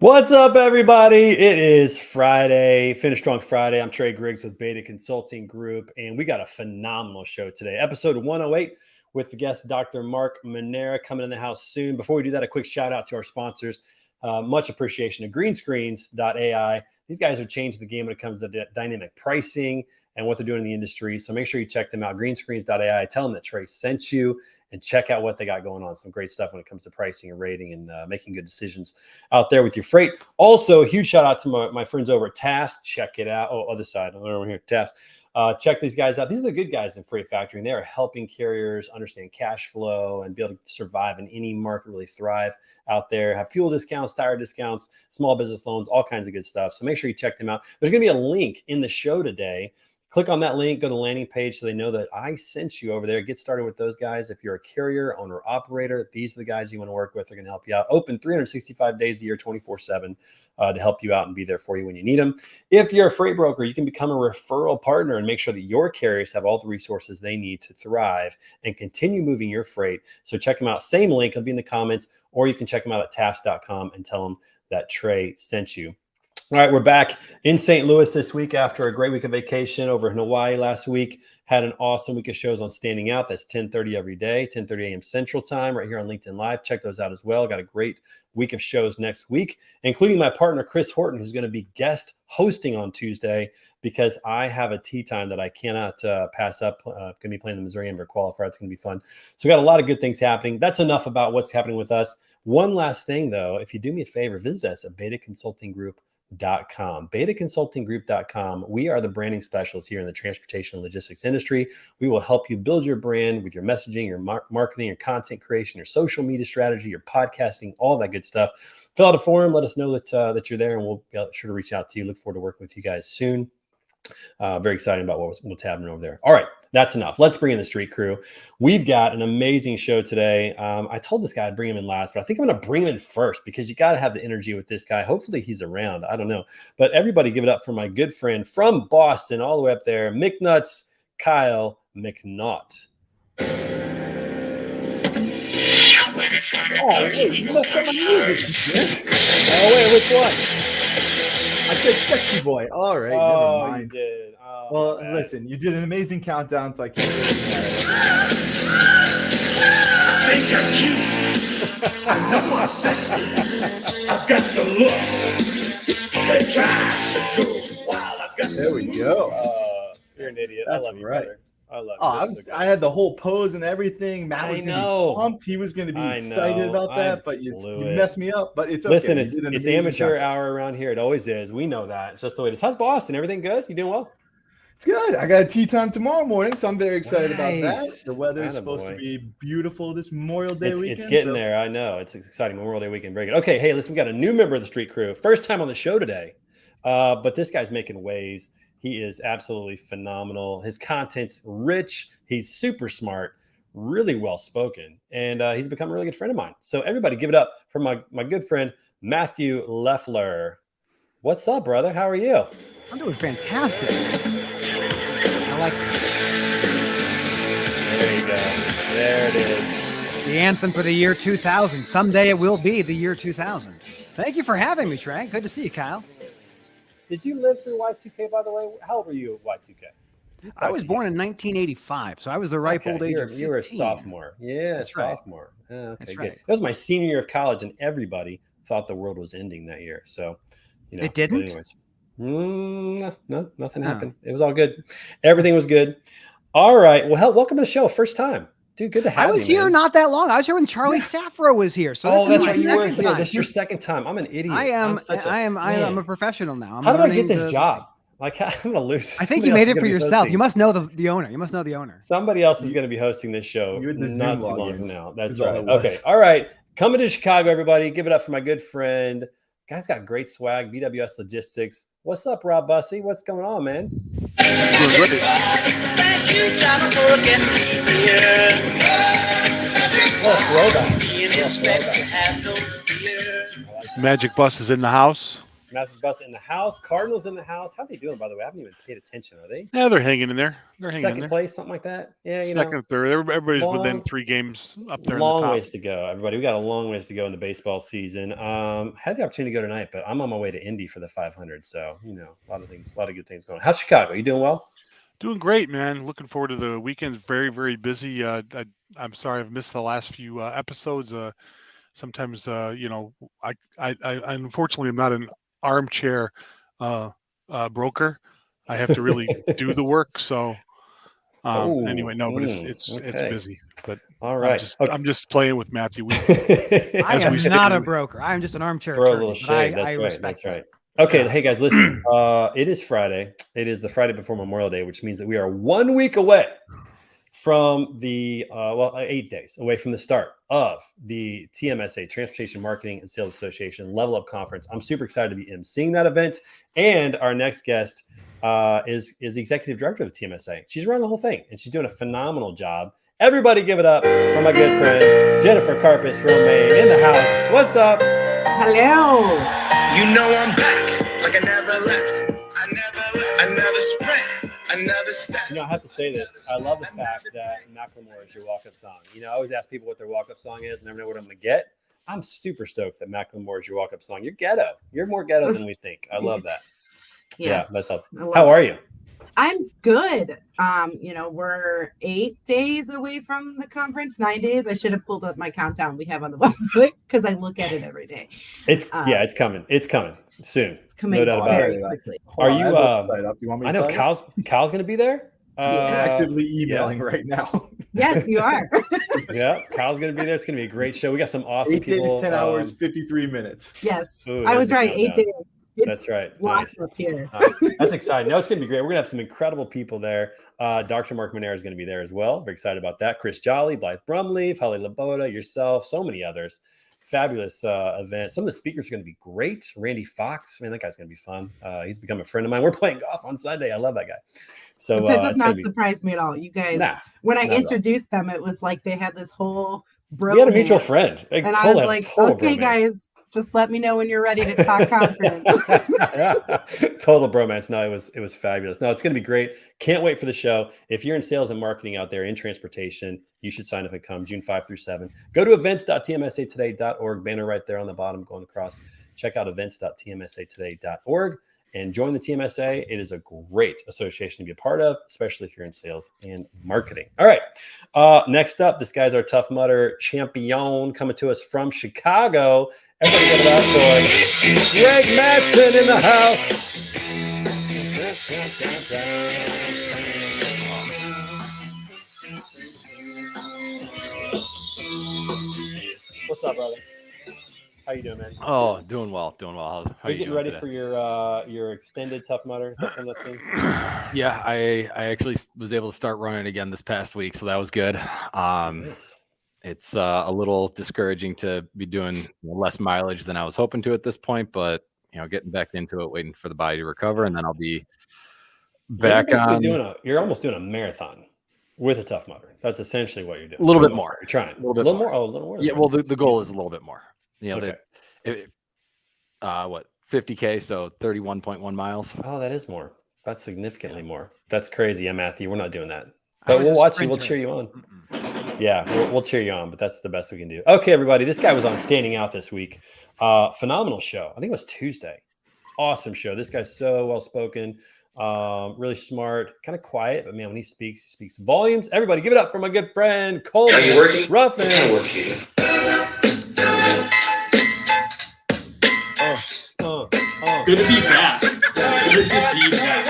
What's up, everybody? It is Friday, Finish Strong Friday. I'm Trey Griggs with Beta Consulting Group, and we got a phenomenal show today. Episode 108 with the guest, Dr. Mark Manera, coming in the house soon. Before we do that, a quick shout out to our sponsors. Much appreciation to greenscreens.ai. These guys are changing the game when it comes to dynamic pricing and what they're doing in the industry. So make sure you check them out, greenscreens.ai. Tell them that Trey sent you and check out what they got going on. Some great stuff when it comes to pricing and rating and making good decisions out there with your freight. Also, a huge shout out to my friends over at Taft. Check it out. Oh, other side. Over here, Taft. Check these guys out. These are the good guys in freight factoring. They are helping carriers understand cash flow and be able to survive in any market, really thrive out there. Have fuel discounts, tire discounts, small business loans, all kinds of good stuff. So make sure you check them out. There's going to be a link in the show today. Click on that link, go to the landing page so they know that I sent you over there. Get started with those guys. If you're a carrier, owner, operator, these are the guys you want to work with. They're going to help you out. Open 365 days a year, 24/7 to help you out and be there for you when you need them. If you're a freight broker, you can become a referral partner and make sure that your carriers have all the resources they need to thrive and continue moving your freight. So check them out. Same link, it'll be in the comments, or you can check them out at tafts.com and tell them that Trey sent you. All right, we're back in St. Louis this week after a great week of vacation over in Hawaii last week. Had an awesome week of shows on Standing Out. That's 10:30 every day, 10:30 a.m. Central Time, right here on LinkedIn Live. Check those out as well. Got a great week of shows next week, including my partner, Chris Horton, who's going to be guest hosting on Tuesday because I have a tee time that I cannot pass up. Going to be playing the Missouri Amber Qualifier. It's going to be fun. So we got a lot of good things happening. That's enough about what's happening with us. One last thing, though, if you do me a favor, visit us at betaconsultinggroup.com. We are the branding specialists here in the transportation and logistics industry. We will help you build your brand with your messaging, your marketing, your content creation, your social media strategy, your podcasting, all that good stuff. Fill out a form. Let us know that you're there, and we'll be sure to reach out to you. Look forward to working with you guys soon. Very excited about what's happening over there. All right, that's enough. Let's bring in the street crew. We've got an amazing show today. I told this guy I'd bring him in last, but I think I'm going to bring him in first because you got to have the energy with this guy. Hopefully he's around. I don't know. But everybody give it up for my good friend from Boston all the way up there, McNuts, Kyle McNaught. Oh, wait, you messed up my music. Oh, wait, which one? I said sexy boy. All right, never mind. You did. Oh, well, listen, you did an amazing countdown, so I can't do it. I think I'm cute. I know I'm sexy. I've got the look. They try to go wild. I've got There we go. You're an idiot. That's I love you, right. brother. I love you. I had the whole pose and everything. Matt was going to be pumped. He was going to be excited about that, but you messed me up. But it's okay. Listen, it's amateur hour around here. It always is. We know that. It's just the way it is. How's Boston? Everything good? You doing well? It's good. I got a tea time tomorrow morning, so I'm very excited about that. The weather is supposed to be beautiful this Memorial Day weekend. It's getting there. I know. It's exciting. Memorial Day weekend. Very good. Okay, hey, listen, we got a new member of the street crew. First time on the show today, but this guy's making waves. He is absolutely phenomenal. His content's rich. He's super smart, really well-spoken, and he's become a really good friend of mine. So everybody give it up for my good friend, Matthew Leffler. What's up, brother? How are you? I'm doing fantastic. I like it. There you go. There it is. The anthem for the year 2000. Someday it will be the year 2000. Thank you for having me, Trey. Good to see you, Kyle. Did you live through Y2K, by the way? How old were you at Y2K? I was born in 1985, so I was the ripe old age of 15. You were a sophomore. Yeah, That's sophomore. Right. Okay, That's good. right. It was my senior year of college, and everybody thought the world was ending that year. So, it didn't? Anyways, no, nothing happened. It was all good. Everything was good. All right. Well, welcome to the show. First time. Dude, good to have you. I was here not that long. I was here when Charlie Safro was here. So this is my second time. This is your second time. I'm an idiot. I am a professional now. How did I get this job? Like, I'm going to lose. I think you made it for yourself. You must know the owner. You must know the owner. Somebody else is going to be hosting this show not too long from now. That's right. Okay. All right. Coming to Chicago, everybody. Give it up for my good friend. Guy's got great swag. BWS Logistics. What's up, Rob Bussey? What's going on, man? Thank you, John, for getting me here. Oh, throwback. Magic Bus is in the house. Massive Bus in the house. Cardinals in the house. How are they doing, by the way? I haven't even paid attention. Are they? Yeah, they're hanging in there. They're hanging in Second there. place, something like that. Yeah, Second, third. Everybody's within 3 games up there in the top. Long ways to go, everybody. We got a long ways to go in the baseball season. Had the opportunity to go tonight, but I'm on my way to Indy for the 500. So, a lot of good things going on. How's Chicago? You doing well? Doing great, man. Looking forward to the weekend. Very, very busy. I'm sorry I've missed the last few episodes. Sometimes, I unfortunately am not an armchair broker. I have to really do the work. So anyway, no, but it's busy. But all right, I'm just playing with Matthew. I am not a broker. I'm just an armchair. Throw a little shade. That's right. Okay, hey guys, listen. It is Friday. It is the Friday before Memorial Day, which means that we are 1 week away from the 8 days away from the start of the TMSA, Transportation Marketing and Sales Association Level Up Conference. I'm super excited to be emceeing that event, and our next guest is the executive director of the TMSA. She's running the whole thing, and she's doing a phenomenal job. Everybody, give it up for my good friend Jennifer Carpus from Maine in the house. What's up? Hello. You know I'm back, like I never left. Another sprint, another step. I have to say this. I love the fact that Macklemore is your walk-up song. I always ask people what their walk-up song is, and I never know what I'm going to get. I'm super stoked that Macklemore is your walk-up song. You're ghetto. You're more ghetto than we think. I love that. Yes. Yeah, that's awesome. How are you? I'm good. We're 8 days away from the conference, 9 days. I should have pulled up my countdown we have on the website because I look at it every day. It's coming. It's coming soon. It's coming no doubt about it. quickly. Are you? You want me to I know Cal's going to be there. Actively emailing right now. Yes, you are. Yeah, Cal's going to be there. It's going to be a great show. We got some awesome 8 people. days, 10 hours, 53 minutes. Yes, Ooh, I was right. 8 days. That's right. Nice. Up here. That's exciting. No, it's going to be great. We're going to have some incredible people there. Dr. Mark Manera is going to be there as well. Very excited about that. Chris Jolly, Blythe Brumleaf, Holly Laboda, yourself, so many others. Fabulous event. Some of the speakers are going to be great. Randy Fox, man, that guy's going to be fun. He's become a friend of mine. We're playing golf on Sunday. I love that guy. So that does not surprise me at all. You guys, when I introduced them, it was like they had this whole we had a mutual friend. And I was like, okay, guys, just let me know when you're ready to talk conference. Total bromance. No, it was fabulous. No, it's going to be great. Can't wait for the show. If you're in sales and marketing out there in transportation, you should sign up and come June 5 through 7. Go to events.tmsatoday.org. Banner right there on the bottom going across. Check out events.tmsatoday.org and join the TMSA. It is a great association to be a part of, especially if you're in sales and marketing. All right. Next up, this guy's our Tough Mudder champion coming to us from Chicago. Everybody get it out for Greg Madsen in the house. What's up, brother? How you doing, man? Oh, doing well. How are you getting ready today? for your extended Tough Mudder? Is that coming up soon? Yeah, I actually was able to start running again this past week, so that was good. Nice. It's a little discouraging to be doing less mileage than I was hoping to at this point, but getting back into it, waiting for the body to recover, and then I'll be back on. You're almost doing a marathon with a Tough Mudder. That's essentially what you're doing. A little bit more. You're trying. A little more. Oh, a little more. Yeah. Well, the goal is a little bit more. Okay. 50K, so 31.1 miles. Oh, that is more. That's significantly more. That's crazy. Yeah, Matthew, we're not doing that. But we'll watch you. We'll cheer you on. Yeah, we'll cheer you on, but that's the best we can do. Okay, everybody. This guy was on Standing Out this week. Phenomenal show. I think it was Tuesday. Awesome show. This guy's so well-spoken, really smart, kind of quiet, but man, when he speaks volumes. Everybody give it up for my good friend, Coleman. Are you working? Ruffin. I work here. Good to be back. Good to be back.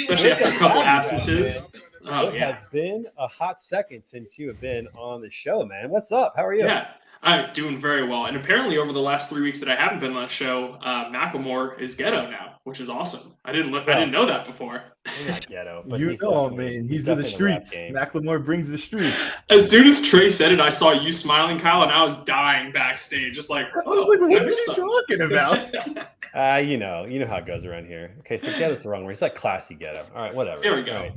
Especially after a couple absences. It has been a hot second since you have been on the show, man. What's up? How are you? Yeah, I'm doing very well. And apparently over the last 3 weeks that I haven't been on the show, Macklemore is ghetto now, which is awesome. I didn't know that before. He's not ghetto, but Man. He's in the streets. Macklemore brings the streets. As soon as Trey said it, I saw you smiling, Kyle, and I was dying backstage. Just like, I was like, what are you talking about? You know how it goes around here. Okay, so ghetto's the wrong word. It's like classy ghetto. All right, whatever. There we go. Right.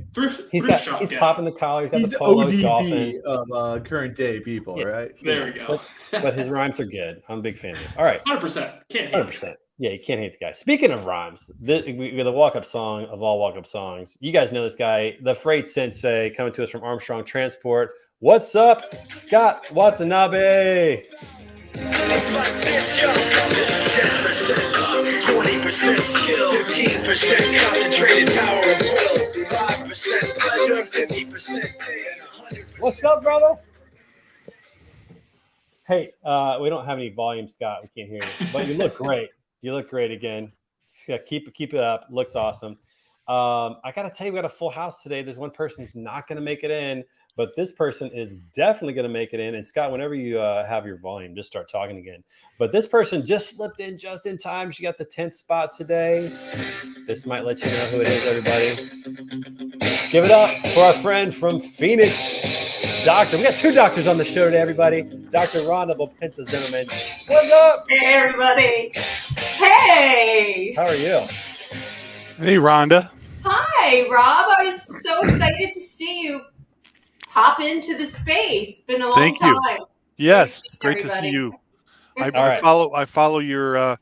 He's He's popping the collar. He's got He's the polos, ODB golfing. of current day people, right? There we go. But his rhymes are good. I'm a big fan of his. All right. 100%. Can't hate. 100%. Yeah, you can't hate the guy. Speaking of rhymes, the walk-up song of all walk-up songs. You guys know this guy, the Freight Sensei, coming to us from Armstrong Transport. What's up, Scott Watanabe? It's like this, yo. This is 10% luck, 20% skill, 15% concentrated power of will, 5% pleasure, 50% pain, and 100%. What's up, brother? Hey, we don't have any volume, Scott. We can't hear you, but you look great. You look great again. Yeah, keep it up. Looks awesome. I got to tell you, we got a full house today. There's one person who's not going to make it in, but this person is definitely going to make it in. And Scott, whenever you have your volume, just start talking again. But this person just slipped in just in time. She got the 10th spot today. This might let you know who it is, everybody. Give it up for our friend from Phoenix, Doctor. We got 2 doctors on the show today, everybody. Dr. Rhonda Bopinsa Zimmerman. What's up? Hey, everybody. Hey. How are you? Hey, Rhonda. Hi, Rob. I was so excited to see you pop into the space. Been a long time. Thank you. Yes, great to see you. I follow your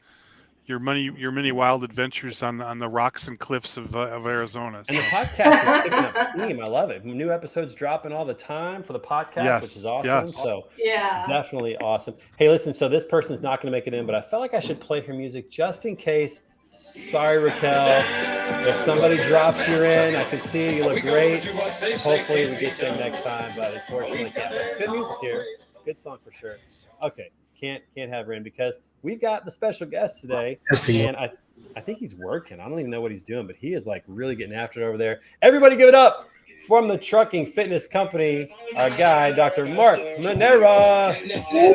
many wild adventures on the rocks and cliffs of Arizona. And the podcast is picking up steam. I love it. New episodes dropping all the time for the podcast, which is awesome. Yes. So yeah, definitely awesome. Hey, listen, so this person's not going to make it in, but I felt like I should play her music just in case. Sorry, Raquel. If somebody drops you in, I can see you look great. Hopefully we get you in next time, but unfortunately can't. Good music here. Good song for sure. Okay, can't have her in because we've got the special guest today, and I think he's working. I don't even know what he's doing, but he is like really getting after it over there. Everybody give it up from the trucking fitness company, our guy, Dr. Mark Manera. Hey,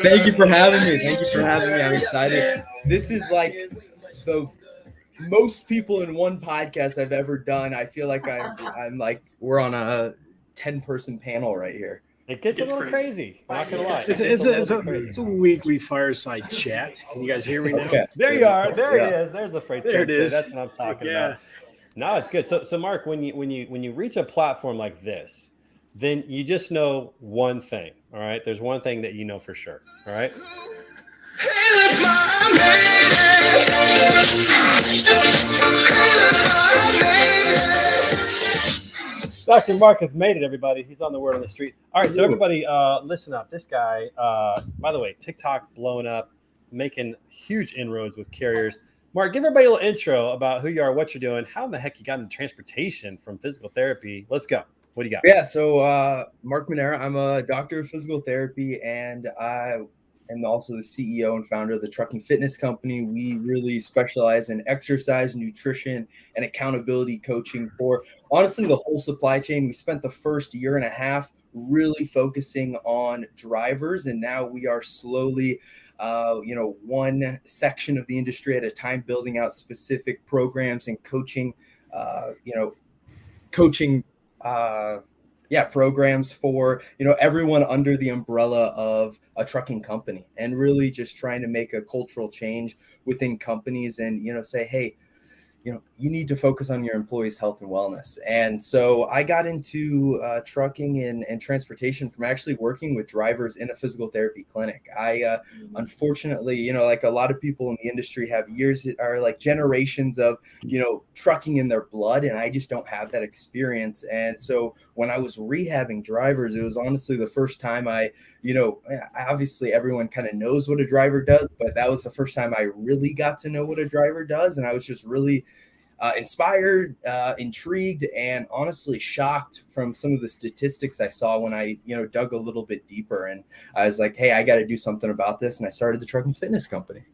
thank you for having me. I'm excited. This is like the most people in one podcast I've ever done. I feel like I'm like we're on a 10-person panel right here. It gets a little crazy. Not gonna lie. It's a weekly fireside chat. Can you guys hear me now? Okay. There you are. There it is. There's the Freight There it Sensei. is. That's what I'm talking about. No, it's good. So Mark, when you reach a platform like this, then you just know one thing. All right. There's one thing that you know for sure. All right. Dr. Mark has made it, everybody. He's on the word on the street. All right, so everybody, listen up. This guy, by the way, TikTok blowing up, making huge inroads with carriers. Mark, give everybody a little intro about who you are, what you're doing, how in the heck you got into transportation from physical therapy. Let's go. What do you got? Yeah, so Mark Manera, I'm a doctor of physical therapy, and I am also the CEO and founder of the Trucking Fitness Company. We really specialize in exercise, nutrition, and accountability coaching for, honestly, the whole supply chain. We spent the first year and a half really focusing on drivers, and now we are slowly, one section of the industry at a time, building out specific programs and coaching programs for, everyone under the umbrella of a trucking company, and really just trying to make a cultural change within companies and, say, hey, you need to focus on your employees' health and wellness. And so I got into trucking and transportation from actually working with drivers in a physical therapy clinic. I unfortunately, like a lot of people in the industry have years or like generations of, trucking in their blood. And I just don't have that experience. And so when I was rehabbing drivers, it was honestly the first time obviously everyone kind of knows what a driver does, but that was the first time I really got to know what a driver does. And I was just really inspired, intrigued, and honestly shocked from some of the statistics I saw when I, dug a little bit deeper. And I was like, hey, I got to do something about this. And I started the Trucking Fitness Company.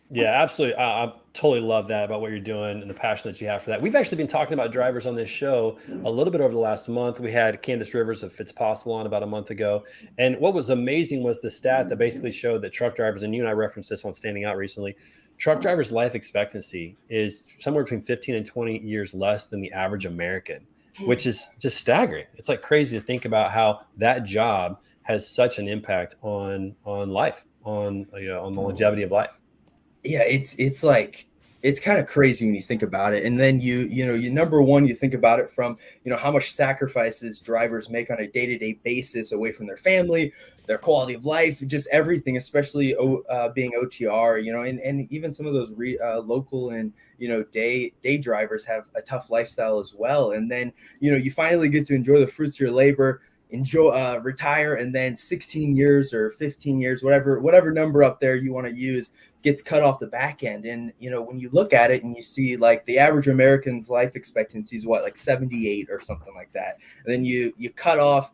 Yeah, absolutely. I totally love that about what you're doing and the passion that you have for that. We've actually been talking about drivers on this show a little bit over the last month. We had Candace Rivers of Fits Possible on about a month ago. And what was amazing was the stat that basically showed that truck drivers, and you and I referenced this on Standing Out recently, truck drivers' life expectancy is somewhere between 15 and 20 years less than the average American, which is just staggering. It's like crazy to think about how that job has such an impact on life, on the longevity of life. Yeah, it's like it's kind of crazy when you think about it. And then you number one, you think about it from, how much sacrifices drivers make on a day-to-day basis away from their family, their quality of life, just everything, especially being OTR, and even some of those local and, day drivers have a tough lifestyle as well. And then, you finally get to enjoy the fruits of your labor, retire, and then 16 years or 15 years, whatever number up there you want to use, gets cut off the back end. And when you look at it and you see like the average American's life expectancy is what, like 78 or something like that, and then you cut off,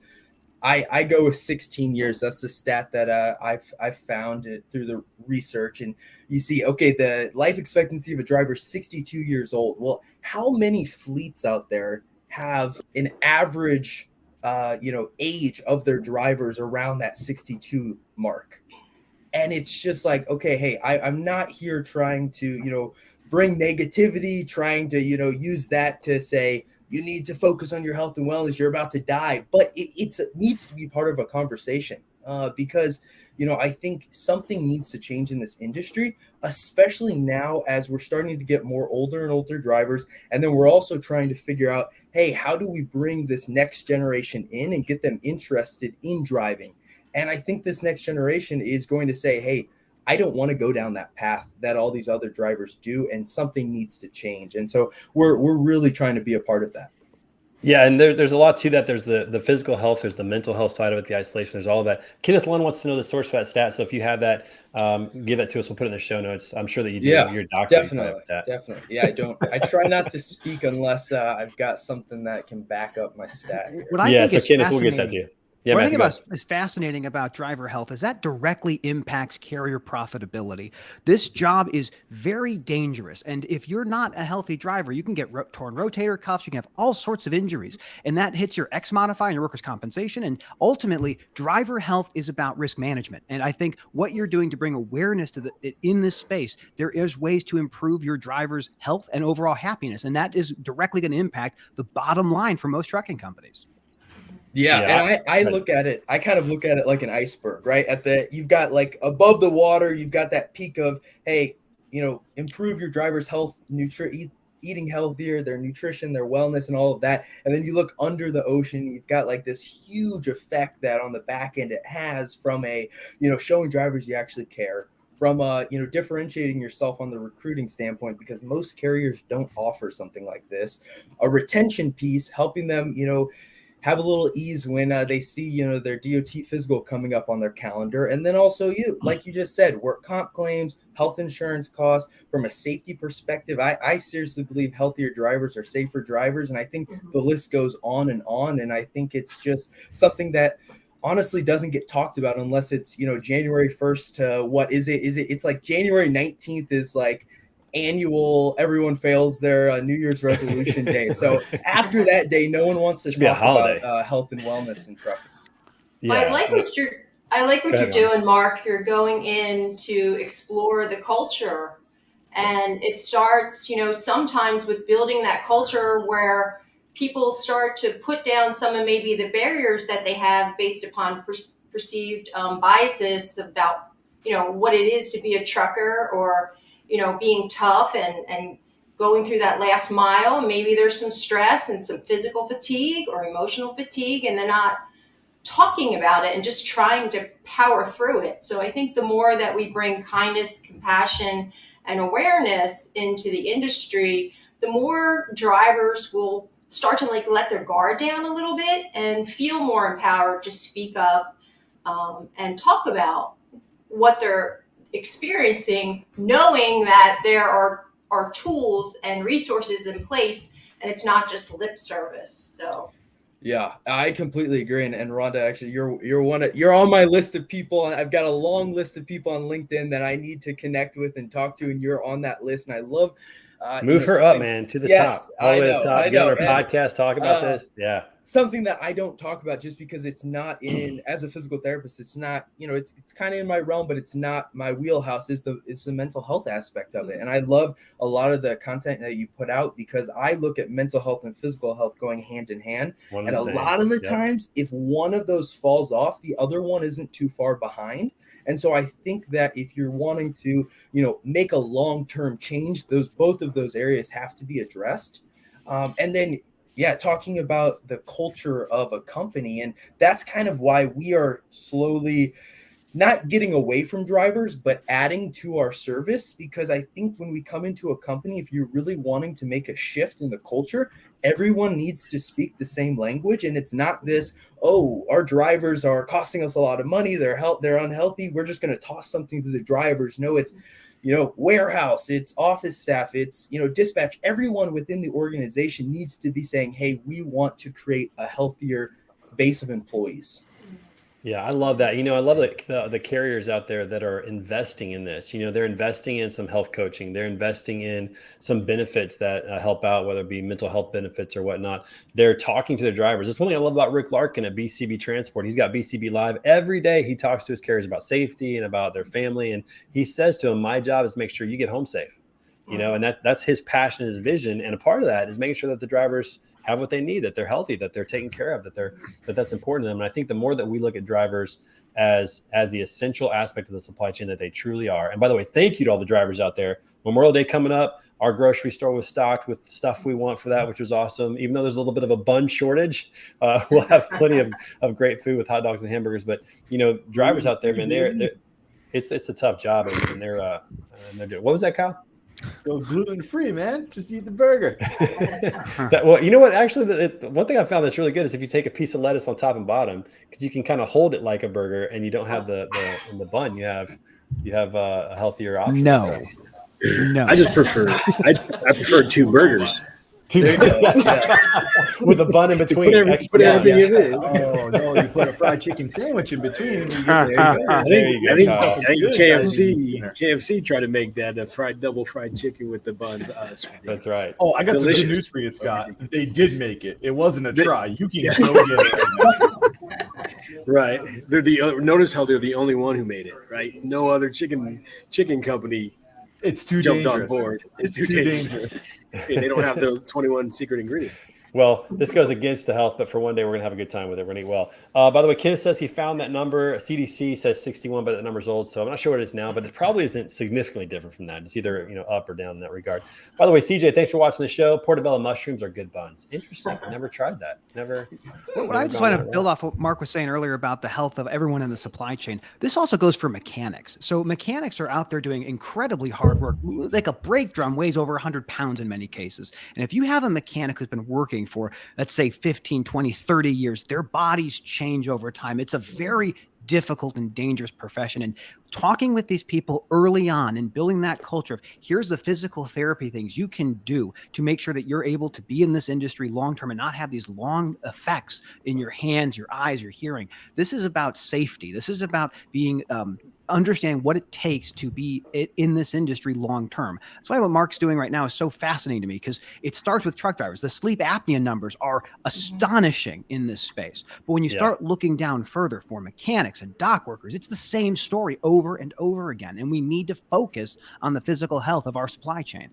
I go with 16 years. That's the stat that I've found it through the research. And you see, okay, the life expectancy of a driver is 62 years old. Well, how many fleets out there have an average age of their drivers around that 62 mark? And it's just like, okay, hey, I'm not here trying to, bring negativity, trying to, use that to say, you need to focus on your health and wellness, you're about to die. But it needs to be part of a conversation because, I think something needs to change in this industry, especially now as we're starting to get more older and older drivers. And then we're also trying to figure out, hey, how do we bring this next generation in and get them interested in driving? And I think this next generation is going to say, hey, I don't want to go down that path that all these other drivers do, and something needs to change. And so we're really trying to be a part of that. Yeah, and there's a lot to that. There's the physical health, there's the mental health side of it, the isolation, there's all of that. Kenneth Lund wants to know the source for that stat. So if you have that, give that to us. We'll put it in the show notes. I'm sure that you do. Yeah, Your doctor. Definitely. Yeah, I try not to speak unless I've got something that can back up my stat here. What I think is Kenneth, we'll get that to you. Yeah, what I think is fascinating about driver health is that directly impacts carrier profitability. This job is very dangerous. And if you're not a healthy driver, you can get torn rotator cuffs, you can have all sorts of injuries. And that hits your X modifier and your workers' compensation. And ultimately, driver health is about risk management. And I think what you're doing to bring awareness to in this space, there is ways to improve your driver's health and overall happiness. And that is directly going to impact the bottom line for most trucking companies. Yeah, and I look at it, I kind of look at it like an iceberg, right? You've got like above the water, you've got that peak of, hey, improve your driver's health, eating healthier, their nutrition, their wellness, and all of that. And then you look under the ocean, you've got like this huge effect that on the back end it has from showing drivers you actually care, from differentiating yourself on the recruiting standpoint, because most carriers don't offer something like this. A retention piece, helping them, have a little ease when they see, their DOT physical coming up on their calendar. And then also like you just said, work comp claims, health insurance costs. From a safety perspective, I seriously believe healthier drivers are safer drivers. And I think the list goes on. And I think it's just something that honestly doesn't get talked about unless it's, January 1st to what is it? It's like January 19th is like annual, everyone fails their New Year's resolution day. So after that day, no one wants to talk about health and wellness and trucking. Yeah. I like what you're doing, Mark. You're going in to explore the culture, and it starts, sometimes with building that culture where people start to put down some of maybe the barriers that they have based upon perceived biases about, what it is to be a trucker, or being tough and going through that last mile. Maybe there's some stress and some physical fatigue or emotional fatigue, and they're not talking about it and just trying to power through it. So I think the more that we bring kindness, compassion, and awareness into the industry, the more drivers will start to let their guard down a little bit and feel more empowered to speak up and talk about what they're experiencing, knowing that there are tools and resources in place, and it's not just lip service. So yeah, I completely agree. And Rhonda, actually, you're on my list of people. I've got a long list of people on LinkedIn that I need to connect with and talk to, and you're on that list. And I love move her up, man, to the top. All the way to the top. Get on our podcast, talk about this. Yeah. Something that I don't talk about just because it's not as a physical therapist, it's not, it's kind of in my realm, but it's not my wheelhouse, it's the mental health aspect of it. And I love a lot of the content that you put out, because I look at mental health and physical health going hand in hand. And a lot of the times, if one of those falls off, the other one isn't too far behind. And so I think that if you're wanting to, make a long-term change, both of those areas have to be addressed. And then, talking about the culture of a company, and that's kind of why we are slowly not getting away from drivers, but adding to our service. Because I think when we come into a company, if you're really wanting to make a shift in the culture, everyone needs to speak the same language. And it's not this, oh, our drivers are costing us a lot of money, they're unhealthy, we're just going to toss something to the drivers. No, it's warehouse, it's office staff, it's dispatch. Everyone within the organization needs to be saying, hey, we want to create a healthier base of employees. Yeah, I love that. I love the carriers out there that are investing in this. They're investing in some health coaching. They're investing in some benefits that help out, whether it be mental health benefits or whatnot. They're talking to their drivers. That's one thing I love about Rick Larkin at BCB Transport. He's got BCB Live every day. He talks to his carriers about safety and about their family. And he says to them, my job is to make sure you get home safe. And that's his passion, his vision. And a part of that is making sure that the drivers have what they need, that they're healthy, that they're taken care of, that's important to them. And I think the more that we look at drivers as the essential aspect of the supply chain that they truly are. And by the way, thank you to all the drivers out there. Memorial Day coming up, our grocery store was stocked with stuff we want for that, which was awesome. Even though there's a little bit of a bun shortage, we'll have plenty of great food with hot dogs and hamburgers. But drivers out there, man, it's a tough job, and they're doing. What was that, Kyle? Go gluten-free, man. Just eat the burger. Well, you know what? Actually, the one thing I found that's really good is if you take a piece of lettuce on top and bottom, because you can kind of hold it like a burger, and you don't have the bun. You have a healthier option. No, I just prefer I prefer two burgers. With a bun in between. Put everything in it. Oh no, you put a fried chicken sandwich in between. I think KFC tried to make that a double fried chicken with the buns. That's right. Oh, I got some good news for you, Scott. They did make it. It wasn't a try. You can go get it. Right. Notice how they're the only one who made it. Right. No other chicken company. It's too jumped dangerous. on board. It's too dangerous. They don't have the 21 secret ingredients. Well, this goes against the health, but for one day, we're going to have a good time with it. We're going to eat well. By the way, Kenneth says he found that number. CDC says 61, but that number's old, so I'm not sure what it is now, but it probably isn't significantly different from that. It's either up or down in that regard. By the way, CJ, thanks for watching the show. Portobello mushrooms are good buns. Interesting. Never tried that. Never. What I just want to build off what Mark was saying earlier about the health of everyone in the supply chain. This also goes for mechanics. So mechanics are out there doing incredibly hard work. Like a brake drum weighs over 100 pounds in many cases. And if you have a mechanic who's been working for, let's say 15, 20, 30 years, their bodies change over time. It's a very difficult and dangerous profession. And talking with these people early on and building that culture of here's the physical therapy things you can do to make sure that you're able to be in this industry long-term and not have these long effects in your hands, your eyes, your hearing. This is about safety. This is about being understand what it takes to be in this industry long term. That's why what Mark's doing right now is so fascinating to me, because it starts with truck drivers. The sleep apnea numbers are astonishing in this space. But when you start looking down further for mechanics and dock workers, it's the same story over and over again. And we need to focus on the physical health of our supply chain.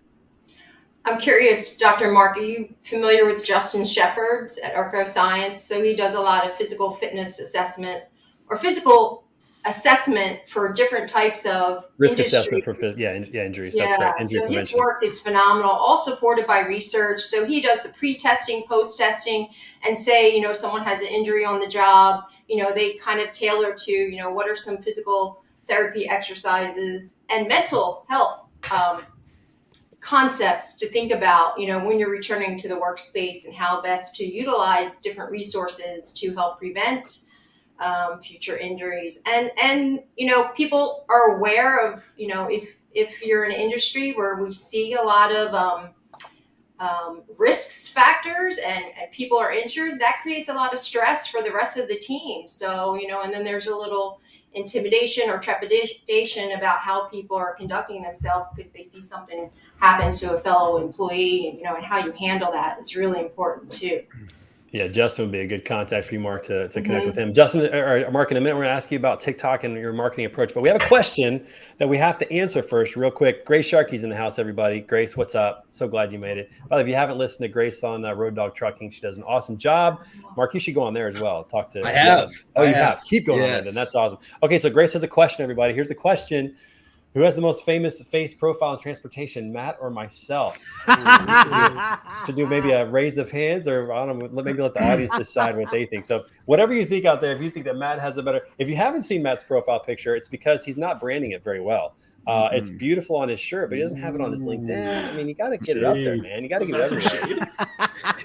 I'm curious, Dr. Mark, are you familiar with Justin Shepard at Arco Science? So he does a lot of physical fitness assessment or physical assessment for different types of risk assessment for injuries. Yeah, that's great. so his work is phenomenal, all supported by research. So he does the pre-testing, post-testing, and say, someone has an injury on the job, they kind of tailor to, what are some physical therapy exercises and mental health concepts to think about, when you're returning to the workspace and how best to utilize different resources to help prevent future injuries. And people are aware of, if you're in an industry where we see a lot of risks factors and people are injured, that creates a lot of stress for the rest of the team. So, and then there's a little intimidation or trepidation about how people are conducting themselves because they see something happen to a fellow employee, and how you handle that is really important too. Yeah, Justin would be a good contact for you, Mark, to connect with him. Justin, or Mark, in a minute, we're going to ask you about TikTok and your marketing approach. But we have a question that we have to answer first, real quick. Grace Sharkey's in the house, everybody. Grace, what's up? So glad you made it. By the way, if you haven't listened to Grace on Road Dog Trucking, she does an awesome job. Mark, you should go on there as well. Talk to. I have. Oh, you have. Keep going on there, then. That's awesome. Okay, so Grace has a question, everybody. Here's the question. Who has the most famous face profile in transportation, Matt or myself? To do maybe a raise of hands, or I don't know, maybe let the audience decide what they think. So whatever you think out there, if you think that Matt has a better, if you haven't seen Matt's profile picture, it's because he's not branding it very well. It's beautiful on his shirt, but he doesn't have it on his LinkedIn. I mean, you got to get it up there, man. You got to get it everywhere.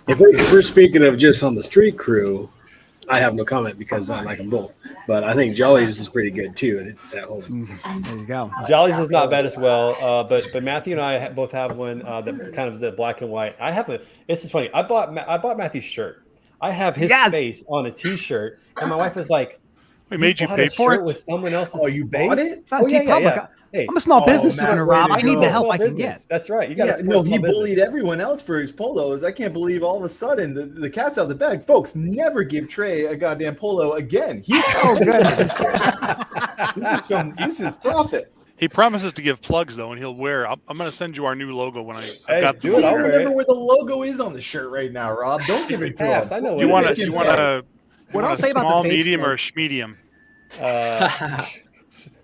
If we're speaking of just on the street crew, I have no comment because I like them both. But I think Jolly's is pretty good too. That whole there you go. Jolly's is not bad as well. But Matthew and I both have one that kind of is that black and white. I have a. This is funny. I bought Matthew's shirt. I have his face on a T-shirt, and my wife was like, "We made you pay for it with someone else's." Oh, you bought it? It's on TeePublic. Hey, I'm a small business owner, Rob. I need the help I can get. That's right. You got to. No, he bullied everyone else for his polos. I can't believe all of a sudden the cat's out of the bag. Folks, never give Trey a goddamn polo again. He's this is profit. He promises to give plugs though, and he'll wear. I'm going to send you our new logo when I got do it. I remember where the logo is on the shirt right now, Rob. Don't give it to him. I know. You want a what I'll say about small, the face medium, or a schmedium?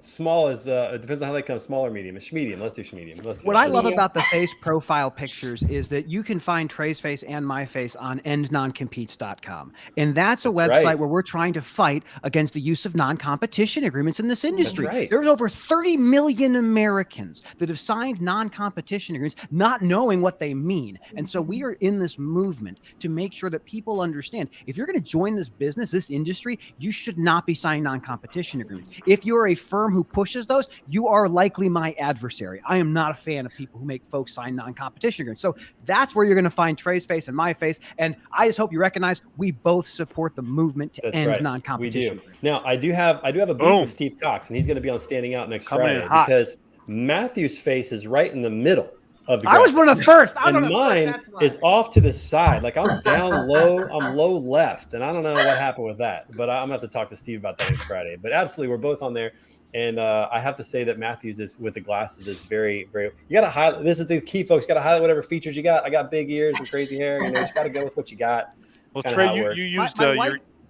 Small is it depends on how they come. Small or medium? It's medium. Let's do medium. What I love about the face profile pictures is that you can find Trey's face and my face on endnoncompetes.com. And that's a website where we're trying to fight against the use of non-competition agreements in this industry. That's right. There's over 30 million Americans that have signed non-competition agreements not knowing what they mean. And so we are in this movement to make sure that people understand if you're going to join this business, this industry, you should not be signing non-competition agreements. If you're a firm who pushes those, you are likely my adversary. I am not a fan of people who make folks sign non-competition agreements. So that's where you're going to find Trey's face and my face. And I just hope you recognize we both support the movement to end non-competition. We do. Now I do have a booth with Steve Cox, and he's going to be on Standing Out next Friday because Matthew's face is right in the middle of the graphic. I was one of the first. And mine is off to the side. Like I'm down low. I'm low left. And I don't know what happened with that. But I'm going to have to talk to Steve about that next Friday. But absolutely, we're both on there. And I have to say that Matthews is with the glasses is very, very. You got to highlight. This is the key, folks. You got to highlight whatever features you got. I got big ears and crazy hair. You just got to go with what you got. Well, Trey, you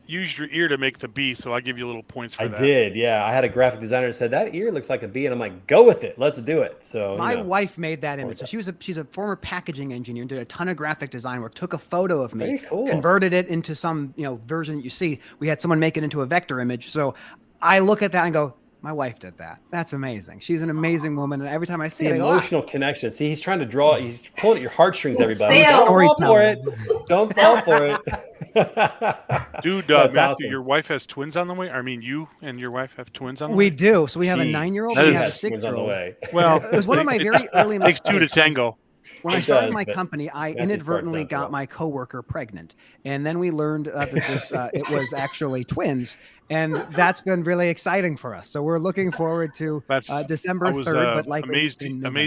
used your ear to make the B, so I give you a little points for that. I did, yeah. I had a graphic designer that said that ear looks like a B, and I'm like, go with it. Let's do it. So my wife made that image. So she's a former packaging engineer and did a ton of graphic design work. Took a photo of me, converted it into some version that you see. We had someone make it into a vector image. So I look at that and go, my wife did that. That's amazing. She's an amazing woman, and every time I see it, emotional connection. See, he's trying to draw. He's pulling at your heartstrings. Everybody, Don't fall for it. Don't fall for it. Dude, Matthew, awesome. Your wife has twins on the way. I mean, you and your wife have twins on the way. We do. So we have a 9-year-old. We have a 6-year-old on the way. Well, it was one of my very early mistakes. Takes 2 to tango. When I started my company, I inadvertently got my coworker pregnant, and then we learned that it was actually twins, and that's been really exciting for us. So we're looking forward to December 3rd. But like amazed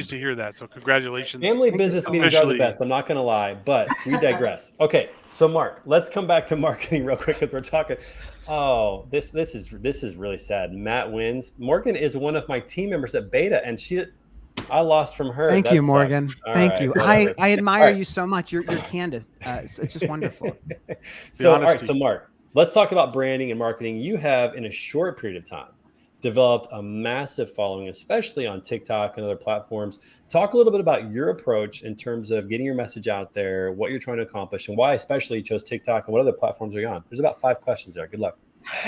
to hear that. So congratulations. Family business meetings are the best. I'm not going to lie, but we digress. Okay, so Mark, let's come back to marketing real quick because we're talking. Oh, this is really sad. Matt wins. Morgan is one of my team members at Beta, and I lost from her. Thank you, Morgan. Thank you. I admire you so much. You're candid. It's just wonderful. So, all right. So, Mark, let's talk about branding and marketing. You have, in a short period of time, developed a massive following, especially on TikTok and other platforms. Talk a little bit about your approach in terms of getting your message out there, what you're trying to accomplish, and why especially you chose TikTok and what other platforms are you on. There's about 5 questions there. Good luck.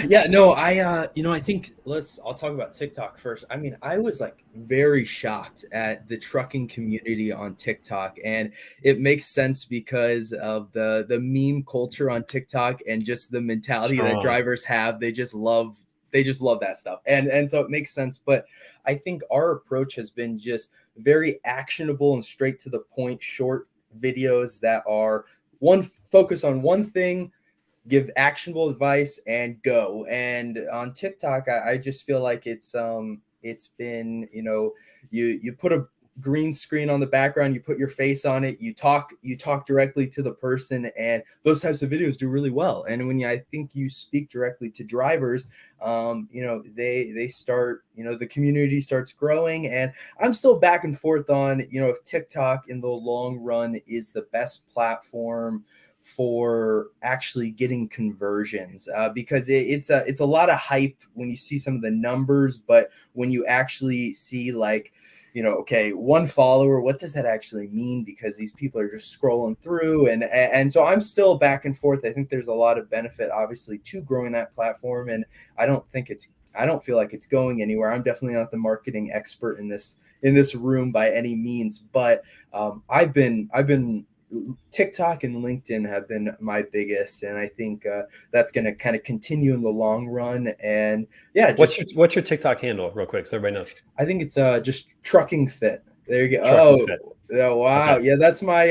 Yeah, no, I think I'll talk about TikTok first. I mean, I was like very shocked at the trucking community on TikTok, and it makes sense because of the meme culture on TikTok and just the mentality that drivers have. They just love that stuff. And so it makes sense. But I think our approach has been just very actionable and straight to the point, short videos that are focus on one thing, give actionable advice, and go. And on TikTok, I just feel like it's been, you put green screen on the background, you put your face on it, you talk directly to the person, and those types of videos do really well. And when I think you speak directly to drivers, they start, the community starts growing. And I'm still back and forth on, if TikTok in the long run is the best platform for actually getting conversions, because it's a lot of hype when you see some of the numbers, but when you actually see like, okay, one follower, what does that actually mean? Because these people are just scrolling through, and so I'm still back and forth. I think there's a lot of benefit, obviously, to growing that platform, and I don't feel like it's going anywhere. I'm definitely not the marketing expert in this room by any means, but I've been TikTok and LinkedIn have been my biggest, and I think that's going to kind of continue in the long run. And yeah, what's your TikTok handle, real quick, so everybody knows? I think it's just Trucking Fit. There you go. Trucking Fit. Oh, wow. Okay. Yeah, that's my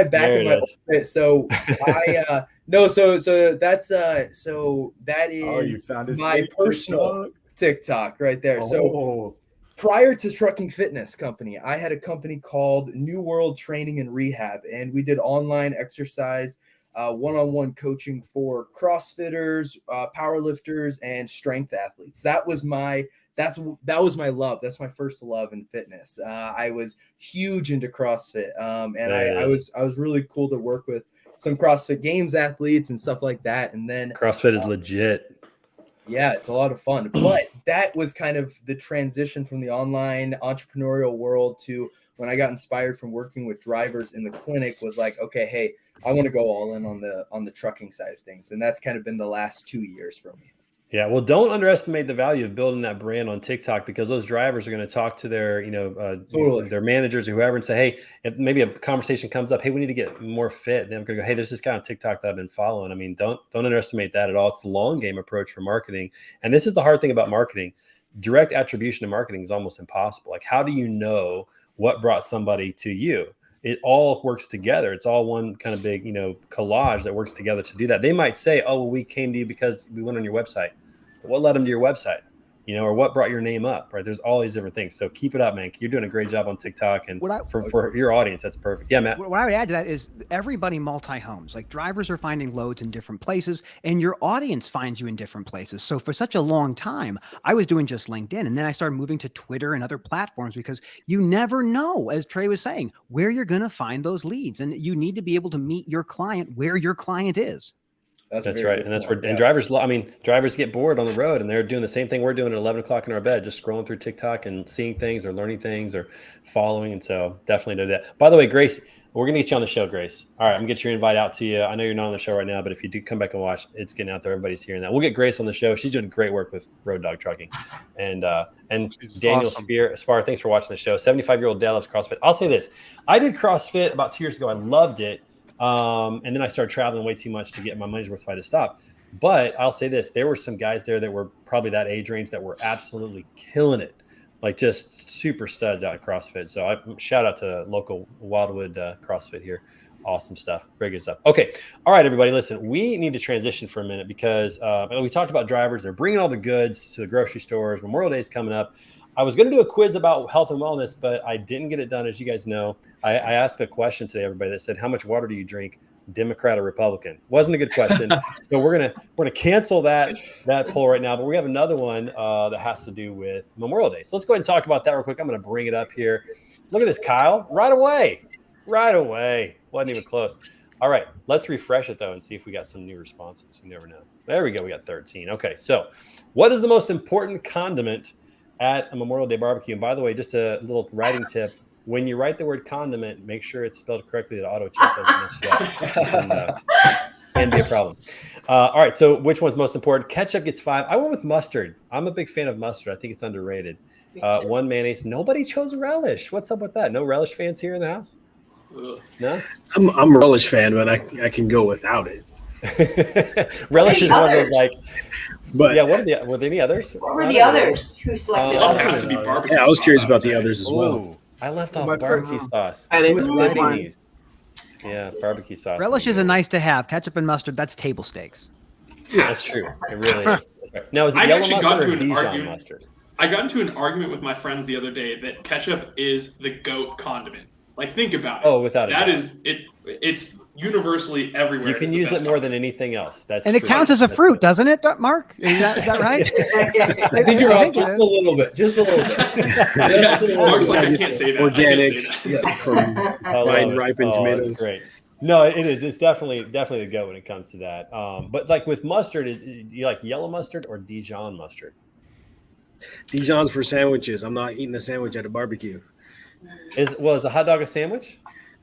back there of my fit. So I so that is my personal TikTok right there. Oh. So prior to Trucking Fitness Company, I had a company called New World Training and Rehab, and we did online exercise, one-on-one coaching for CrossFitters, powerlifters, and strength athletes. That was my love. That's my first love in fitness. I was huge into CrossFit, and I was really cool to work with some CrossFit Games athletes and stuff like that. And then CrossFit is legit. Yeah, it's a lot of fun. But that was kind of the transition from the online entrepreneurial world to when I got inspired from working with drivers in the clinic, was like, okay, hey, I want to go all in on the trucking side of things. And that's kind of been the last 2 years for me. Yeah, well, don't underestimate the value of building that brand on TikTok, because those drivers are going to talk to their, totally, their managers or whoever and say, hey, if maybe a conversation comes up, hey, we need to get more fit. Then I'm going to go, hey, there's this guy on TikTok that I've been following. I mean, don't underestimate that at all. It's the long game approach for marketing. And this is the hard thing about marketing. Direct attribution to marketing is almost impossible. Like, how do you know what brought somebody to you? It all works together. It's all one kind of big, collage that works together to do that. They might say, oh, well, we came to you because we went on your website. What led them to your website, or what brought your name up, right? There's all these different things. So keep it up, man. You're doing a great job on TikTok, and for your audience, that's perfect. Yeah, Matt. What I would add to that is everybody multi-homes. Like, drivers are finding loads in different places, and your audience finds you in different places. So for such a long time, I was doing just LinkedIn, and then I started moving to Twitter and other platforms, because you never know, as Trey was saying, where you're going to find those leads, and you need to be able to meet your client where your client is. That's right. And that's where, and drivers get bored on the road, and they're doing the same thing we're doing at 11 o'clock in our bed, just scrolling through TikTok and seeing things or learning things or following. And so definitely do that. By the way, Grace, we're going to get you on the show, Grace. All right. I'm going to get your invite out to you. I know you're not on the show right now, but if you do come back and watch, it's getting out there. Everybody's hearing that. We'll get Grace on the show. She's doing great work with Road Dog Trucking. And Daniel awesome. Spar, thanks for watching the show. 75-year-old dad loves CrossFit. I'll say this. I did CrossFit about 2 years ago. I loved it. And then I started traveling way too much to get my money's worth, so I had to stop. But I'll say this, there were some guys there that were probably that age range that were absolutely killing it, like just super studs out at CrossFit. So I shout out to local Wildwood CrossFit here. Awesome stuff. Very good stuff. Okay. All right, everybody, listen, we need to transition for a minute, because we talked about drivers. They're bringing all the goods to the grocery stores. Memorial Day is coming up. I was going to do a quiz about health and wellness, but I didn't get it done. As you guys know, I asked a question today, everybody, that said, how much water do you drink, Democrat or Republican? Wasn't a good question. So we're gonna cancel that poll right now, but we have another one that has to do with Memorial Day. So let's go ahead and talk about that real quick. I'm going to bring it up here. Look at this, Kyle, right away. Wasn't even close. All right, let's refresh it though and see if we got some new responses. You never know. There we go. We got 13. Okay, so what is the most important condiment at a Memorial Day barbecue? And by the way, just a little writing tip: when you write the word condiment, make sure it's spelled correctly. The auto check doesn't mess you up. Can be a problem. All right, so which one's most important? Ketchup gets 5. I went with mustard. I'm a big fan of mustard. I think it's underrated. 1 mayonnaise. Nobody chose relish. What's up with that? No relish fans here in the house? No? I'm a relish fan, but I can go without it. Relish is one of those, like, but yeah. Were there any others? What were the others who selected It has to be barbecue. Yeah, I was curious about the sauce, others as well. I left off barbecue sauce. That is With a good one. mayonnaise. Yeah, barbecue sauce. Relish is a nice to have. Ketchup and mustard, that's table stakes. That's true. It really is. Now, is it I've yellow actually mustard got or to an Dijon argument. mustard? I got into an argument with my friends the other day that ketchup is the GOAT condiment. Like, think about it. Oh, without a doubt. That is it. It's universally everywhere. You can use it more than anything else. That's and it true. counts as a fruit, doesn't it, Mark? Is that right? I think you're off just a little bit. Just a little bit. Mark's like, I can't say that. Organic from ripened tomatoes. That's great. No, it is. It's definitely the go when it comes to that. But like with mustard, do you like yellow mustard or Dijon mustard? Dijon's for sandwiches. I'm not eating a sandwich at a barbecue. Is a hot dog a sandwich?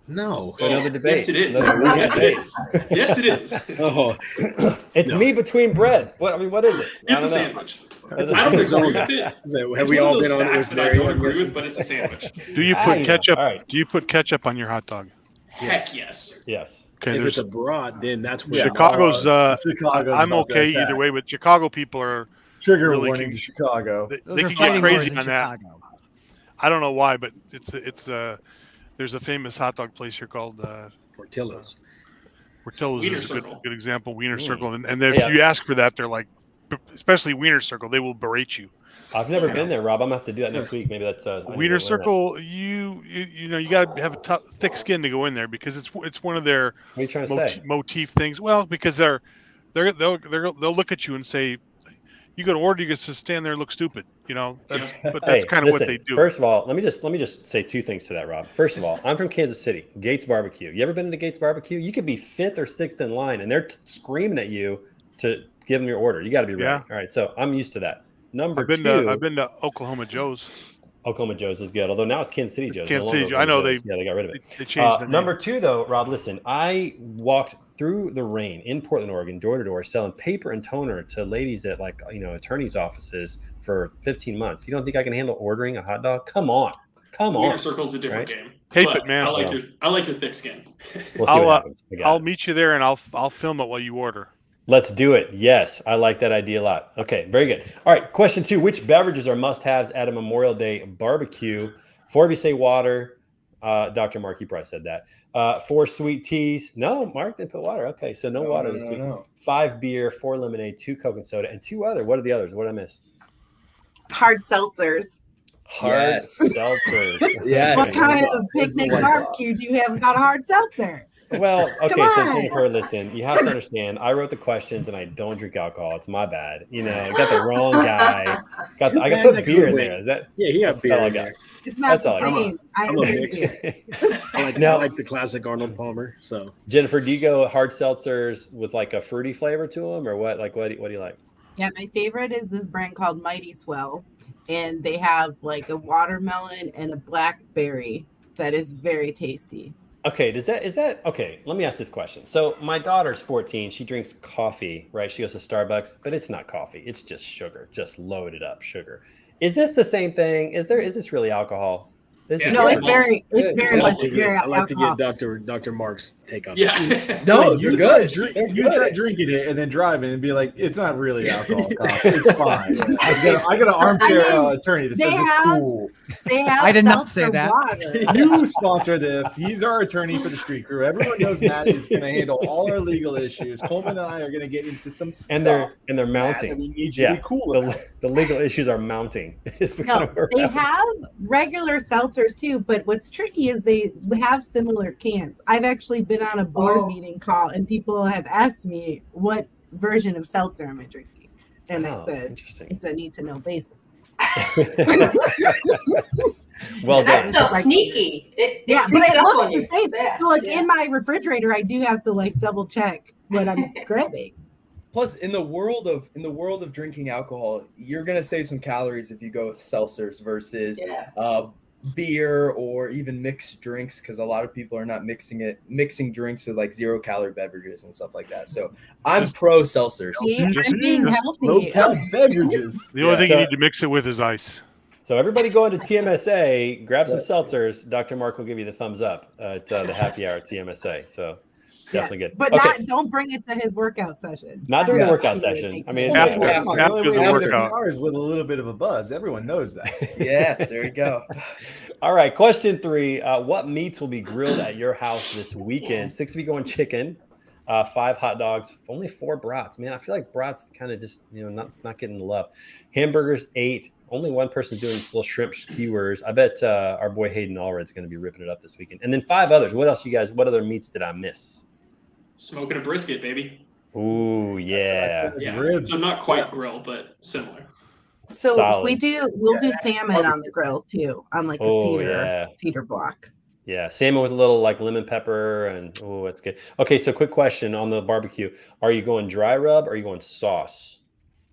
No. Another debate. Yes, it is. Yes, it is. Yes, it is. Oh, it's meat between bread. What is it? It's a sandwich. I don't agree with it. Have we all been on it with I don't agree with, but it's a sandwich. Do you put ketchup? Right. Do you put ketchup on your hot dog? Heck yes. Yes. Okay, if it's abroad, then that's where Chicago's. I'm okay either way, but Chicago people are trigger warning to Chicago. They can get crazy on that. I don't know why, but there's a famous hot dog place here called Portillo's. Wiener is a good example. Wiener Circle, and if you ask for that, they're like, especially Wiener Circle, they will berate you. I've never been there, Rob. I'm gonna have to do that next week. Maybe that's Wiener Circle. You got to have a thick skin to go in there because it's one of their what are you trying to say? Motif things. Well, because they'll look at you and say, you go to order, you get to stand there and look stupid. But that's kind of what they do. First of all, let me just say two things to that, Rob. First of all, I'm from Kansas City, Gates Barbecue. You ever been to Gates Barbecue? You could be 5th or 6th in line, and they're screaming at you to give them your order. You got to be ready. Yeah. All right, so I'm used to that. Number I've been to Oklahoma Joe's. Oklahoma Joe's is good, although now it's Kansas City Joe's. Kansas City Joe's. I know they got rid of it. They changed the name. Number 2, though, Rob, listen, I walked through the rain in Portland, Oregon, door to door, selling paper and toner to ladies at attorneys' offices for 15 months. You don't think I can handle ordering a hot dog? Come on. Wiener Circle's a different game. Tape it, man. I like your thick skin. We'll see what happens. I'll meet you there and I'll film it while you order. Let's do it. Yes, I like that idea a lot. Okay, very good. All right, question 2. Which beverages are must-haves at a Memorial Day barbecue? 4 of you say water. Dr. Mark, you probably said that. 4 sweet teas. No, Mark didn't put water. Okay, so no water this week. No. 5 beer, 4 lemonade, 2 Coke and soda, and 2 other. What are the others? What did I miss? Hard seltzers. Hard seltzers. Yes. What kind of picnic barbecue do you have without a hard seltzer? Well, okay, so Jennifer, listen, you have to understand, I wrote the questions and I don't drink alcohol. It's my bad. I got the wrong guy. I got to put beer in there. Is that? Yeah, he got beer in there. It's not the same. I'm a mix. I like the classic Arnold Palmer. So Jennifer, do you go hard seltzers with like a fruity flavor to them or what? Like what do you like? Yeah, my favorite is this brand called Mighty Swell. And they have like a watermelon and a blackberry that is very tasty. Okay, is that okay? Let me ask this question. So my daughter's 14. She drinks coffee, right? She goes to Starbucks, but it's not coffee. It's just sugar, just loaded up sugar. Is this the same thing? Is this really alcohol? It's very much very I'd like to get Dr. Mark's take on it. No, you're good. You try drinking it and then driving and be like, it's not really alcohol. It's fine. I got an armchair attorney that says it's cool. I did not say that. You sponsor this. He's our attorney for the street crew. Everyone knows Matt is going to handle all our legal issues. Coleman and I are going to get into some stuff. And they're mounting. We need you to be cool. The legal issues are mounting. No, they have regular seltzers too, but what's tricky is they have similar cans. I've actually been on a board meeting call and people have asked me what version of seltzer am I drinking, and I said it's a need to know basis. Well, that's still sneaky. It looks the same. So in my refrigerator, I do have to double check what I'm grabbing. Plus, in the world of drinking alcohol, you're gonna save some calories if you go with seltzers versus beer or even mixed drinks, because a lot of people are not mixing drinks with 0-calorie beverages and stuff like that. So I'm pro seltzers. I'm being healthy. Low-cal beverages. The only thing you need to mix it with is ice. So everybody go into TMSA, grab some seltzers. Dr. Mark will give you the thumbs up at the happy hour at TMSA. So definitely good. But don't bring it to his workout session. Not during the workout session. I mean, after the workout. Hours with a little bit of a buzz. Everyone knows that. Yeah, there you go. All right, question 3. What meats will be grilled at your house this weekend? 6 of you going chicken. 5 hot dogs, only 4 brats. Man, I feel like brats kind of just, not getting the love. Hamburgers, 8. Only one person's doing little shrimp skewers. I bet our boy Hayden Allred's going to be ripping it up this weekend. And then 5 others. What other meats did I miss? Smoking a brisket, baby. Ooh, yeah. So not quite grill, but similar. So Solid. we'll do salmon on the grill too, on like the cedar block. Yeah, salmon with a little like lemon pepper, and that's good. Okay, so quick question on the barbecue: are you going dry rub or are you going sauce?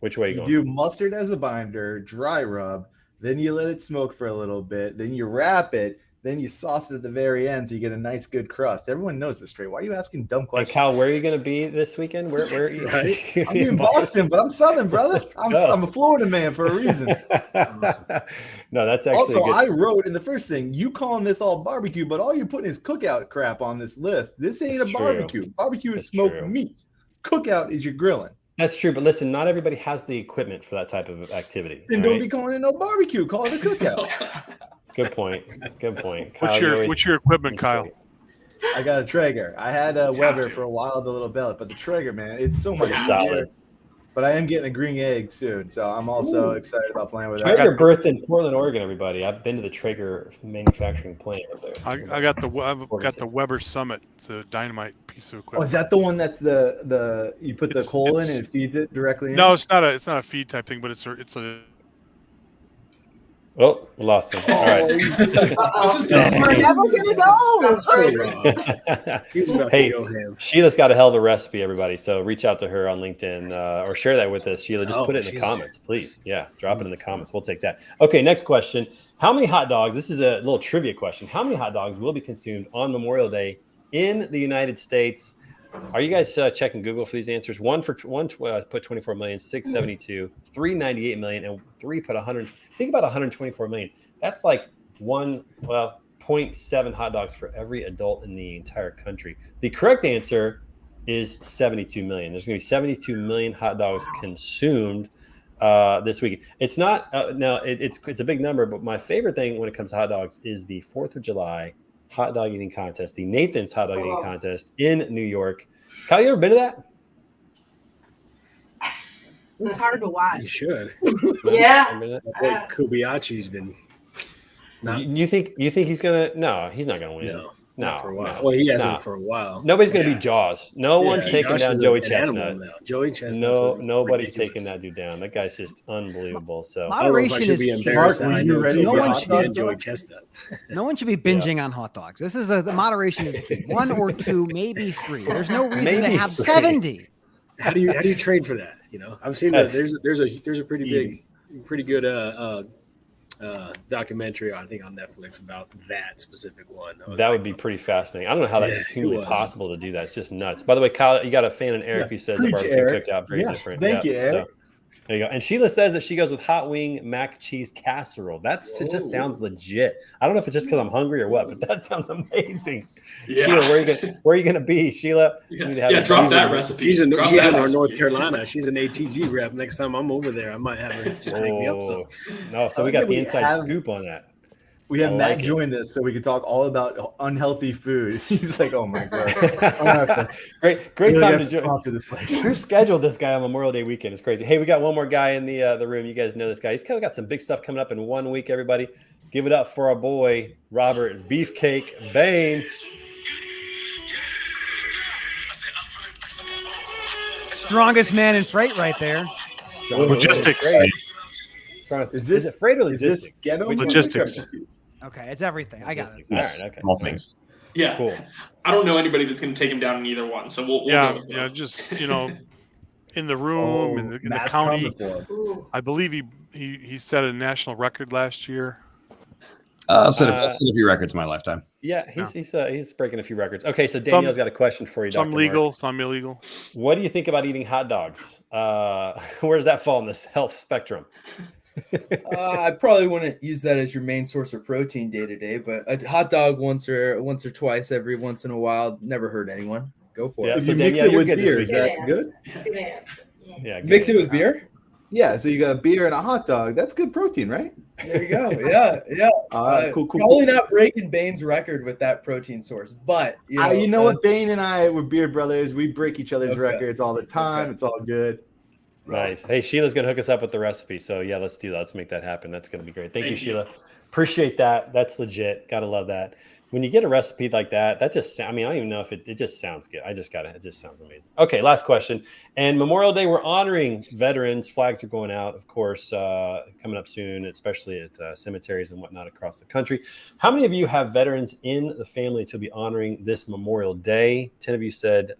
Which way are you going? You do mustard as a binder, dry rub, then you let it smoke for a little bit, then you wrap it, then you sauce it at the very end so you get a nice good crust. Everyone knows this, Trey. Why are you asking dumb questions? Hey, Kyle, where are you going to be this weekend? Where are you? Right? I'm in Boston, but I'm Southern, brother. I'm a Florida man for a reason. No, that's actually also, I wrote in the first thing, you calling this all barbecue, but all you're putting is cookout crap on this list. This ain't a barbecue. Barbecue is smoked meat. Cookout is your grilling. That's true, but listen, not everybody has the equipment for that type of activity. Then don't be calling it no barbecue. Call it a cookout. Good point. Good point. Kyle, what's your equipment, Kyle? I got a Traeger. I had a Weber for a while, the little bellet, but the Traeger, man, it's so much solid. But I am getting a green egg soon, so I'm also excited about playing with that. Traeger birthed in Portland, Oregon. Everybody, I've been to the Traeger manufacturing plant up there. I've got the Weber Summit. It's a dynamite piece of equipment. Oh, is that the one that's the you put the coal in and it feeds it directly? No, it's not a feed type thing, but it's a. Oh, we lost him. All right. We're never gonna go. Hey, Sheila's got a hell of a recipe, everybody. So reach out to her on LinkedIn or share that with us. Sheila, just put it in the comments, please. Yeah, drop it in the comments. We'll take that. Okay, next question. How many hot dogs? This is a little trivia question. How many hot dogs will be consumed on Memorial Day in the United States? Are you guys checking Google for these answers? One put 24 million, 672, 398 million, and 3 put 100. Think about 124 million. That's like 0.7 hot dogs for every adult in the entire country. The correct answer is 72 million. There's going to be 72 million hot dogs consumed this week. It's not it's a big number, but my favorite thing when it comes to hot dogs is the 4th of July hot dog eating contest, the Nathan's hot dog eating contest in New York. Kyle, you ever been to that? It's hard to watch. You should. Yeah. Kobayashi's been. You think he's gonna? No, he's not gonna win. No, not for a while. Well, he hasn't for a while. Nobody's gonna beat Jaws. No one's taking down Joey Chestnut. Joey Chestnut. Nobody's taking that dude down. That guy's just unbelievable. So moderation is key. No one should be binging on hot dogs. This is the moderation is key. 1 or 2, maybe 3. There's no reason to have 70. How do you train for that? I've seen that there's a pretty good documentary, I think, on Netflix about that specific one. That would be pretty fascinating. I don't know how that's humanly possible to do that. It's just nuts. By the way, Kyle, you got a fan in Eric who says the barbecue cookout very different. Thank you, Eric. So, there you go. And Sheila says that she goes with hot wing mac cheese casserole. It just sounds legit. I don't know if it's just because I'm hungry or what, but that sounds amazing. Yeah. Sheila, where are you gonna be, Sheila? Drop that recipe. She's in North Carolina. She's an ATG rep. Next time I'm over there, I might have her just pick me up. So we got the inside scoop on that. We have Matt join this so we can talk all about unhealthy food. He's like, oh my God. Great really time to join. Sponsor this place. Who scheduled this guy on Memorial Day weekend? It's crazy. Hey, we got one more guy in the room. You guys know this guy. He's kind of got some big stuff coming up in 1 week, everybody. Give it up for our boy, Robert Beefcake Bain. Strongest man in freight right there. Logistics. Is it freight or logistics? Logistics. Okay, it's everything. I got it. Yes. All right, okay. All things. Yeah. Cool. I don't know anybody that's going to take him down in either one, so we'll go with both. Just in the room in the county. I believe he set a national record last year. I've set a few records in my lifetime. Yeah, he's breaking a few records. Okay, so Danielle's got a question for you, Dr. Some legal, Mark. some illegal. What do you think about eating hot dogs? Where does that fall in this health spectrum? I probably wouldn't use that as your main source of protein day to day, but a hot dog once or twice every once in a while never hurt anyone. Go for it. If you mix it with beer, is that good? Yeah, mix it with beer. Yeah, so you got a beer and a hot dog. That's good protein, right? There you go. Yeah, yeah. Cool. Probably not breaking Bane's record with that protein source, but you know what? Bane and I, we're beer brothers. We break each other's records all the time. Okay. It's all good. Nice. Hey, Sheila's gonna hook us up with the recipe. So yeah, let's do that. Let's make that happen. That's gonna be great. Thank you, Sheila. Appreciate that. That's legit. Gotta love that. When you get a recipe like that, that just, I mean, I don't even know if it just sounds good. It just sounds amazing. Okay, last question. And Memorial Day, we're honoring veterans. Flags are going out, of course, coming up soon, especially at cemeteries and whatnot across the country. How many of you have veterans in the family to be honoring this Memorial Day? 10 of you said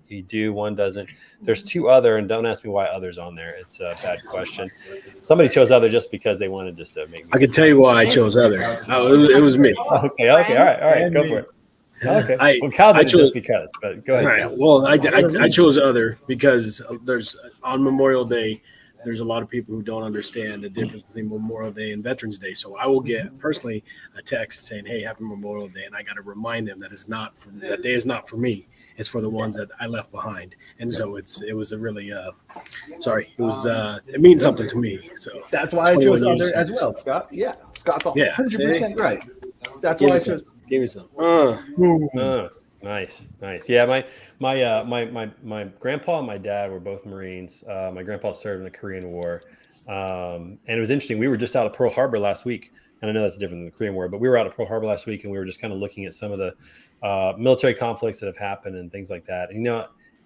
you do, one doesn't. There's two other, and don't ask me why other's on there. It's a bad question. Somebody chose other just because they wanted just to make me. I can tell you why I chose other. It was me. Okay, all right, go for it. Okay, well, Cal did just because, but go ahead. Right. Well, I chose other because there's on Memorial Day, there's a lot of people who don't understand the difference between Memorial Day and Veterans Day. So I will get personally a text saying, "Hey, happy Memorial Day," and I got to remind them that that day is not for me. It's for the ones that I left behind. And so it was a really it means something to me. So that's why I chose other as well, Scott. Yeah, Scott's 100% right. That's why I chose. Give me some. Nice. Yeah, my grandpa and my dad were both Marines. My grandpa served in the Korean War, and it was interesting. We were just out of Pearl Harbor last week, and I know that's different than the Korean War, but we were out of Pearl Harbor last week, and we were just kind of looking at some of the military conflicts that have happened and things like that. And,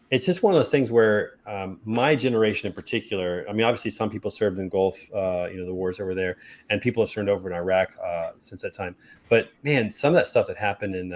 it's just one of those things where my generation in particular, I mean, obviously some people served in Gulf, the wars over there, and people have turned over in Iraq since that time. But man, some of that stuff that happened in,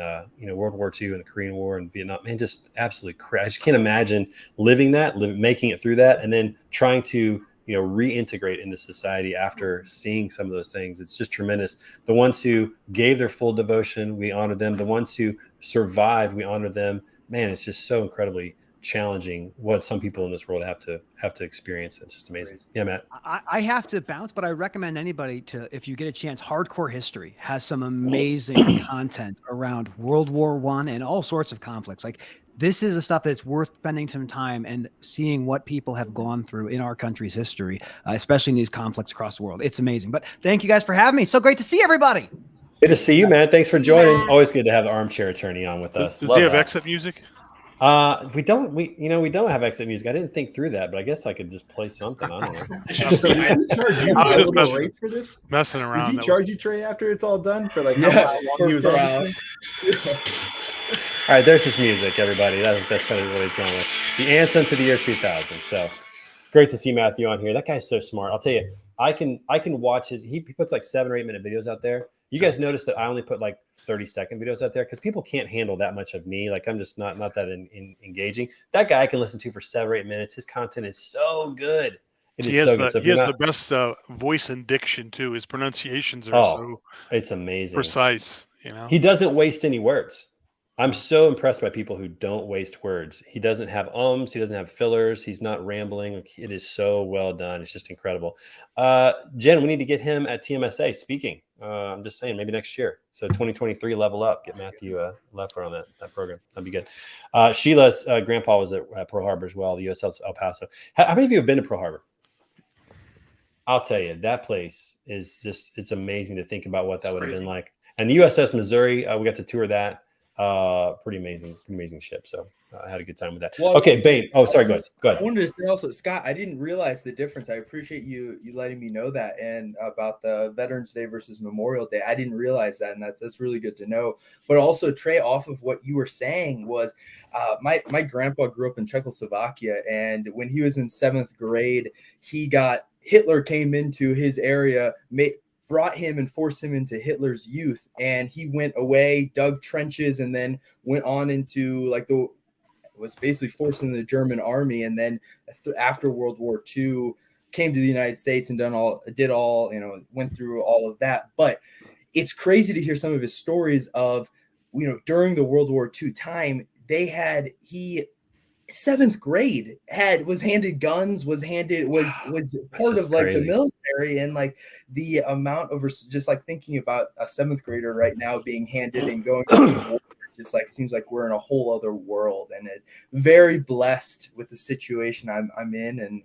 World War II and the Korean War and Vietnam, man, just absolutely crazy. I just can't imagine living that, making it through that, and then trying to, reintegrate into society after seeing some of those things. It's just tremendous. The ones who gave their full devotion, we honor them. The ones who survived, we honor them. Man, it's just so incredibly challenging what some people in this world have to experience. It's just amazing. Yeah, Matt. I have to bounce, but I recommend anybody to, if you get a chance, Hardcore History has some amazing content around World War I and all sorts of conflicts. Like, this is the stuff that's worth spending some time and seeing what people have gone through in our country's history, especially in these conflicts across the world. It's amazing. But thank you guys for having me. So great to see everybody. Good to see you, man. Thanks for joining. Always good to have the armchair attorney on with us. Does he have exit music? We don't have exit music. I didn't think through that, but I guess I could just play something. I don't know. Does he charge you a little rate for this? Messing around. Does he charge you, Trey, after it's all done for how long he was on? All right, there's his music, everybody. That's kind of what he's going with. The anthem to the year 2000. So great to see Matthew on here. That guy's so smart. I'll tell you, I can watch he puts like 7 or 8 minute videos out there. You guys notice that I only put like 30-second videos out there because people can't handle that much of me. Like, I'm just not that engaging. That guy I can listen to for 7 or 8 minutes. His content is so good. He has the best voice and diction too. His pronunciations are it's amazing, precise. He doesn't waste any words. I'm so impressed by people who don't waste words. He doesn't have he doesn't have fillers. He's not rambling. It is so well done. It's just incredible. Jen, we need to get him at TMSA speaking. I'm just saying, maybe next year. So 2023, level up. Get Matthew Leffer on that program. That'd be good. Sheila's grandpa was at Pearl Harbor as well, the USS El Paso. How many of you have been to Pearl Harbor? I'll tell you, that place is it's amazing to think about what that would have been like. And the USS Missouri, we got to tour that. Pretty amazing ship. So I had a good time with that. Well, okay, Bane. Oh, sorry. Go ahead. I wanted to say also, Scott, I didn't realize the difference. I appreciate you letting me know that, and about the Veterans Day versus Memorial Day. I didn't realize that, and that's really good to know. But also, Trey, off of what you were saying was, my grandpa grew up in Czechoslovakia, and when he was in 7th grade, Hitler came into his area, brought him and forced him into Hitler's youth, and he went away, dug trenches, and then went on into was basically forced into the German army, and then after World War II came to the United States and went through all of that. But it's crazy to hear some of his stories of, during the World War II time, 7th grade was handed guns, was part of the military, and the amount of just thinking about a 7th grader right now being handed and going to war, just seems like we're in a whole other world, and very blessed with the situation I'm in, and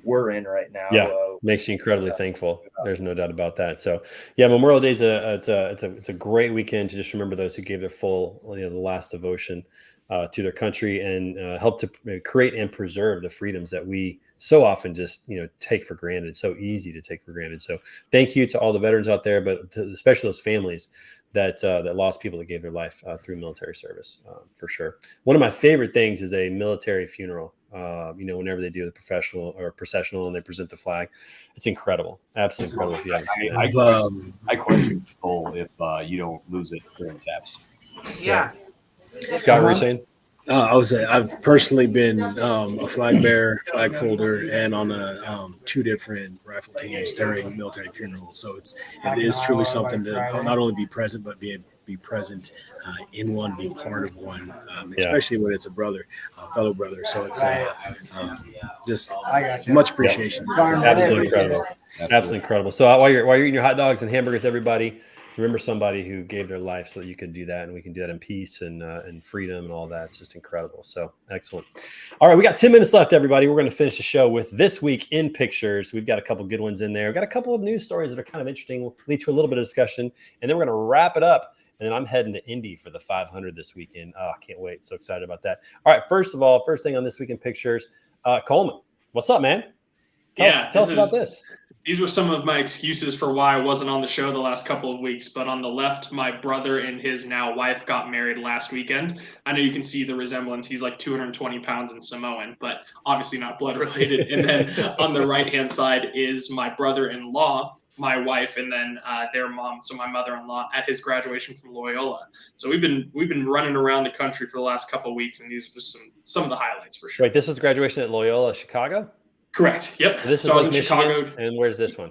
we're in right now. Yeah, makes you incredibly thankful. There's no doubt about that. So, yeah, Memorial Day is it's a great weekend to just remember those who gave their full, the last devotion to their country and help to create and preserve the freedoms that we so often just take for granted. It's so easy to take for granted. So, thank you to all the veterans out there, but especially those families that lost people that gave their life through military service, for sure. One of my favorite things is a military funeral. Whenever they do the professional or processional and they present the flag, it's incredible, absolutely incredible. If you haven't seen it, I question people if you don't lose it during taps. Yeah. Scott, what were you saying? I've personally been a flag bearer, flag folder, and on two different rifle teams during military funerals. So it is truly something to not only be present, but be present in one, be part of one, especially when it's a brother, fellow brother. So it's just much appreciation. Absolutely incredible. Absolutely incredible. So while you're eating your hot dogs and hamburgers, everybody, remember somebody who gave their life so that you could do that, and we can do that in peace and freedom and all that. It's just incredible. So excellent. All right, we got 10 minutes left, everybody. We're going to finish the show with This Week in Pictures. We've got a couple good ones in there. We've got a couple of news stories that are kind of interesting. We'll lead to a little bit of discussion, and then we're going to wrap it up. And then I'm heading to Indy for the 500 this weekend. Oh, I can't wait. So excited about that. All right, first thing on This Week in Pictures, Coleman. What's up, man? Tell us about this. These were some of my excuses for why I wasn't on the show the last couple of weeks. But on the left, my brother and his now wife got married last weekend. I know you can see the resemblance. He's like 220 pounds and Samoan, but obviously not blood related. And then on the right-hand side is my brother-in-law, my wife, and then their mom, so my mother-in-law, at his graduation from Loyola. So we've been running around the country for the last couple of weeks, and these are just some of the highlights for sure. Right, this was graduation at Loyola, Chicago? Correct. Yep. So this is I was like in Michigan, Chicago. and where's this one?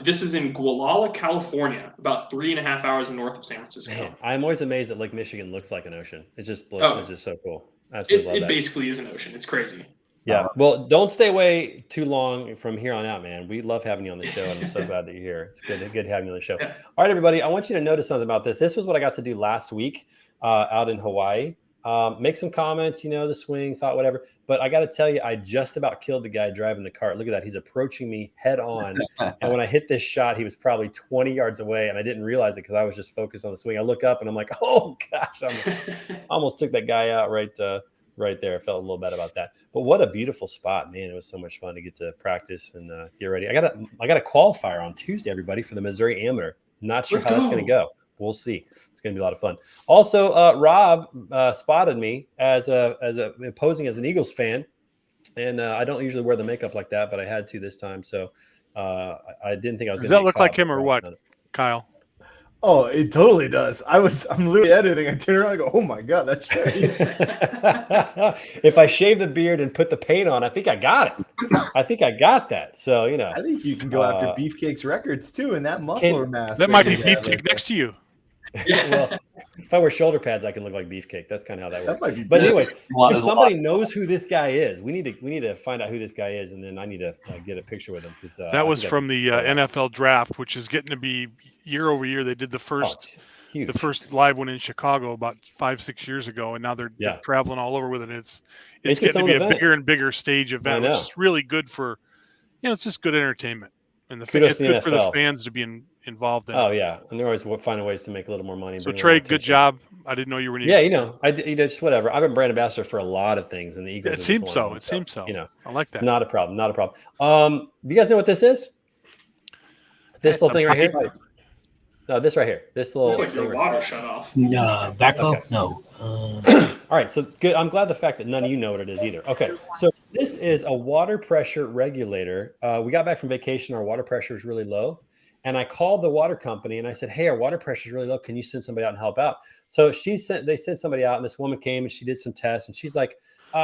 This is in Gualala, California, about 3.5 hours north of San Francisco. Man, I'm always amazed that Lake Michigan looks like an ocean. It's just so cool. Absolutely love it that. basically is an ocean. It's crazy. Yeah. Well, don't stay away too long from here on out, man. We love having you on the show, and I'm so glad that you're here. It's good having you on the show. Yeah. All right, everybody. I want you to notice something about this. This was what I got to do last week out in Hawaii. Make some comments, the swing, thought, whatever. But I got to tell you, I just about killed the guy driving the cart. Look at that. He's approaching me head on. And when I hit this shot, he was probably 20 yards away. And I didn't realize it because I was just focused on the swing. I look up and I'm like, oh, gosh, I almost took that guy out right there. I felt a little bad about that. But what a beautiful spot, man. It was so much fun to get to practice and get ready. I got a qualifier on Tuesday, everybody, for the Missouri Amateur. Not sure how that's going to go. We'll see. It's going to be a lot of fun. Also, Rob spotted me as posing as an Eagles fan, and I don't usually wear the makeup like that, but I had to this time. So I didn't think I was. Does that look like him or what, Kyle? Oh, it totally does. I'm literally editing. I turn around and go, oh my God, that's Trey. If I shave the beard and put the paint on, I think I got it. I think I got that. So, I think you can go after Beefcake's records too, and that muscle mass. That might be Beefcake next to you. Yeah, well, if I wear shoulder pads, I can look like Beefcake. That's kind of how that works. But anyways, if somebody knows who this guy is, we need to find out who this guy is, and then I need to get a picture with him. That was from the NFL draft, which is getting to be year over year. They did the first live one in Chicago about 5-6 years ago, and now they're traveling all over with it. It's getting to be a bigger and bigger stage event, which is really good for it's just good entertainment, and it's good for the fans to be involved in. Oh yeah, and they're always finding ways to make a little more money. So Trey, good job. I didn't know you were. I did just whatever. I've been brand ambassador for a lot of things, and the Eagles. It seems so. I like that. It's not a problem. Not a problem. Do you guys know what this is? This little thing right here. No, this right here. This little. Looks like your water shut off. Backflow? Okay. No. All right. So good. I'm glad the fact that none of you know what it is either. Okay. So this is a water pressure regulator. We got back from vacation. Our water pressure is really low. And I called the water company and I said, hey, our water pressure is really low. Can you send somebody out and help out? So they sent somebody out, and this woman came and she did some tests, and she's like, you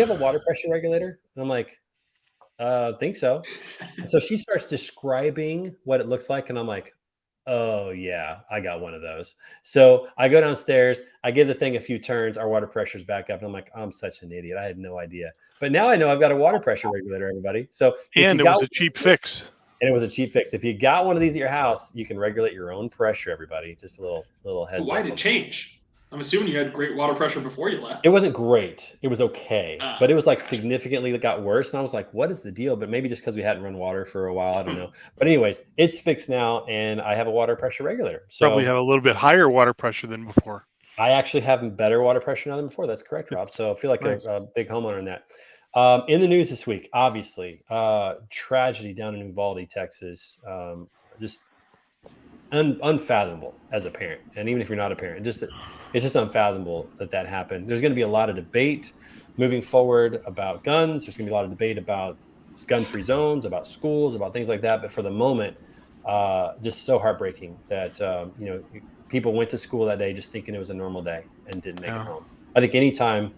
have a water pressure regulator? And I'm like, think so. And so she starts describing what it looks like. And I'm like, oh yeah, I got one of those. So I go downstairs, I give the thing a few turns, our water pressure's back up. And I'm like, I'm such an idiot. I had no idea. But now I know I've got a water pressure regulator, everybody. So and it was a cheap fix. And it was a cheap fix. If you got one of these at your house, you can regulate your own pressure, everybody. Just a little heads up. Why did it change? I'm assuming you had great water pressure before you left. It wasn't great. It was okay, but it was like significantly got worse. And I was like, what is the deal? But maybe just because we hadn't run water for a while. I don't know. But anyways, it's fixed now, and I have a water pressure regulator. So probably have a little bit higher water pressure than before. I actually have better water pressure now than before. That's correct, Rob. So I feel like Nice. a big homeowner in that. In the news this week, obviously, tragedy down in Uvalde, Texas. Just unfathomable as a parent, and even if you're not a parent, it's just unfathomable that happened. There's going to be a lot of debate moving forward about guns. There's going to be a lot of debate about gun-free zones, about schools, about things like that. But for the moment, just so heartbreaking that people went to school that day just thinking it was a normal day and didn't make it home. I think anytime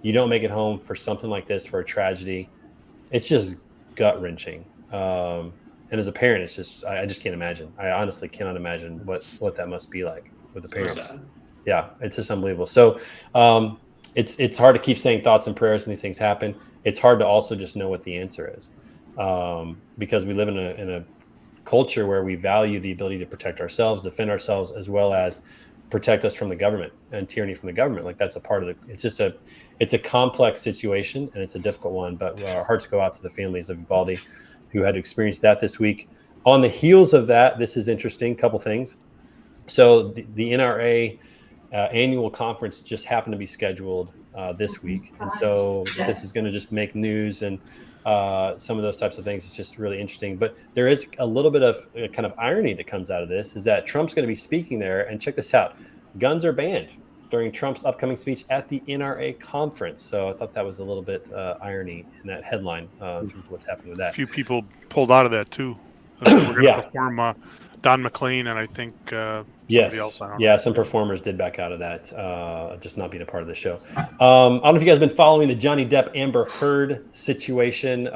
you don't make it home for something like this, for a tragedy, it's just gut-wrenching. And as a parent, it's just I just can't imagine. I honestly cannot imagine what that must be like with the parents. So Yeah, it's just unbelievable. So it's hard to keep saying thoughts and prayers when these things happen. It's hard to also just know what the answer is, because we live in a culture where we value the ability to protect ourselves, defend ourselves, as well as protect us from the government and tyranny from the government. Like that's a part of it's a complex situation, and it's a difficult one. But our hearts go out to the families of Uvalde who had experienced that this week. On the heels of that, this is interesting. Couple things. So the NRA annual conference just happened to be scheduled this week, and so this is going to just make news and some of those types of things. It's just really interesting. But there is a little bit of kind of irony that comes out of this, is that Trump's going to be speaking there, and check this out: guns are banned during Trump's upcoming speech at the NRA conference. So I thought that was a little bit irony in that headline in terms of what's happening with that. A few people pulled out of that too. We're going to perform Don McLean and I think somebody else. Some performers did back out of that, just not being a part of the show. I don't know if you guys have been following the Johnny Depp Amber Heard situation.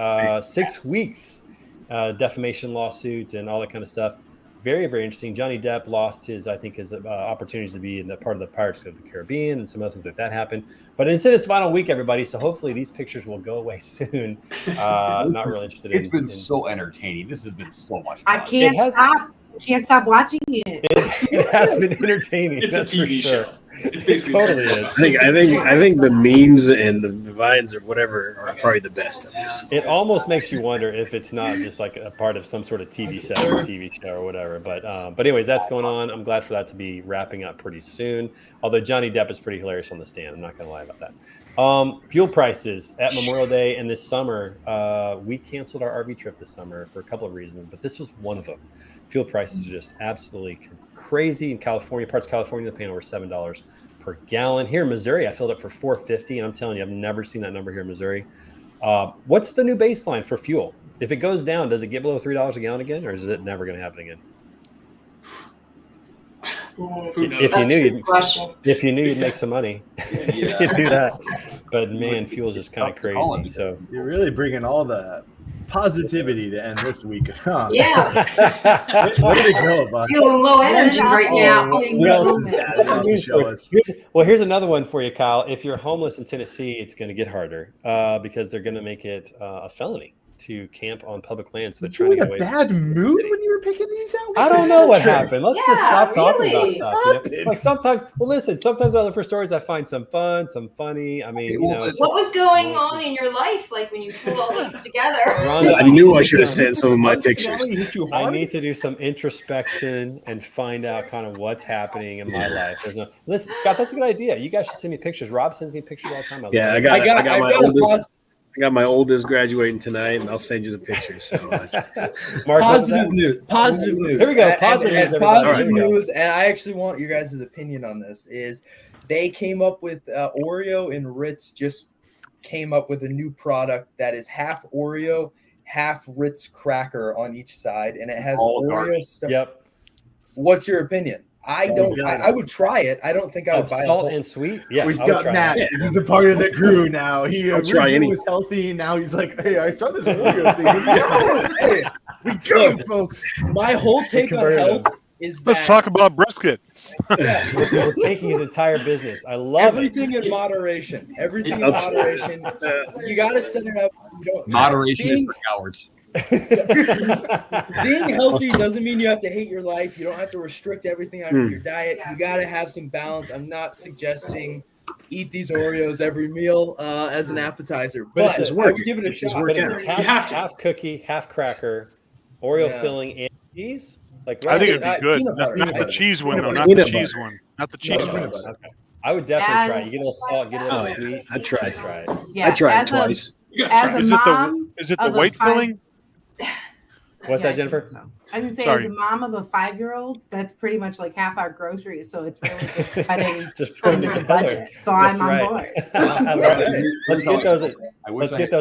6 weeks defamation lawsuit and all that kind of stuff. Very, very interesting. Johnny Depp lost his opportunities to be in the part of the Pirates of the Caribbean, and some other things like that happened. But it's in its final week, everybody. So hopefully these pictures will go away soon. Not really interested. It's been so entertaining. This has been so much fun. I can't stop watching it. It has been entertaining. It's a TV show. It's basically totally is. I think the memes and the vines or whatever are probably the best of this. It almost makes you wonder if it's not just like a part of some sort of TV set or TV show or whatever. But anyways, that's going on. I'm glad for that to be wrapping up pretty soon. Although Johnny Depp is pretty hilarious on the stand. I'm not going to lie about that. Fuel prices at Memorial Day and this summer. We canceled our RV trip this summer for a couple of reasons, but this was one of them. Fuel prices are just absolutely crazy in California. Parts of California, they're paying over $7 per gallon. Here in Missouri, I filled up for $4.50, and I'm telling you, I've never seen that number here in Missouri. What's the new baseline for fuel? If it goes down, does it get below $3 a gallon again, or is it never going to happen again? If you knew you'd make some money, you do that. But man, fuel is just kind of crazy. So you're really bringing all the positivity to end this week, huh? Yeah. Way to go, bud. Feeling low energy right now. Well, here's another one for you, Kyle. If you're homeless in Tennessee, it's going to get harder because they're going to make it a felony to camp on public land. So they're trying to get away. Bad mood when you were picking these out? I don't know what happened. Let's just stop talking about stuff. You know? Like sometimes I look for stories I find some fun, some funny. I mean, what was going on in your life, like when you pulled all these together? Rhonda, I knew I should have sent some of my pictures. I need to do some introspection and find out kind of what's happening in my life. Listen, Scott, that's a good idea. You guys should send me pictures. Rob sends me pictures all the time. I got my oldest graduating tonight, and I'll send you the pictures. So, Mark, positive news. Here we go. Positive news. And I actually want your guys' opinion on this. Is they came up with Oreo and Ritz just came up with a new product that is half Oreo, half Ritz cracker on each side, and it has Oreo stuff. Yep. What's your opinion? I would try it. I don't think I would buy salt and sweet. Yeah, we've got Matt. He's a part of the crew now. He was healthy. Now he's like, hey, I saw this Oreo thing. We go, folks. My whole take on health is that. Let's talk about brisket. We're taking his entire business. I love everything in moderation. Everything in moderation. You got to set it up. Moderation is for cowards. Being healthy doesn't mean you have to hate your life. You don't have to restrict everything out of your diet. You got to have some balance. I'm not suggesting eat these Oreos every meal as an appetizer, but I would give it a shot. But if it's half cookie, half cracker, Oreo filling, and cheese. Like, I think it'd be good. Not the cheese one though. Not the cheese one. Not the cheese one. Okay. I would definitely try it. You get a little salt, get a little sweet. I tried. Try it. Yeah, I tried it twice. As a mom, is it the white filling? What's that, Jennifer? I was gonna say, as a mom of a 5-year-old, that's pretty much like half our groceries. So it's really just cutting under the budget. So I'm on board. Let's get those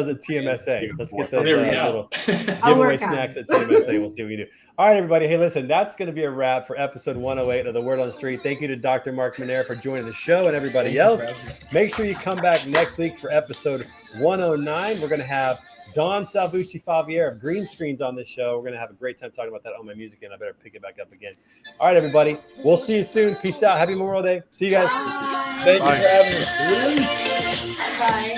at TMSA. Let's get those little giveaway snacks at TMSA. We'll see what we do. All right, everybody. Hey, listen, that's going to be a wrap for episode 108 of The Word on the Street. Thank you to Dr. Mark Manera for joining the show and everybody else. Make sure you come back next week for episode 109. We're going to have Don Salvucci Favier of Green Screens on this show. We're going to have a great time talking about that on my music, and I better pick it back up again. All right, everybody. We'll see you soon. Peace out. Happy Memorial Day. See you guys. Thank you for having us. Bye.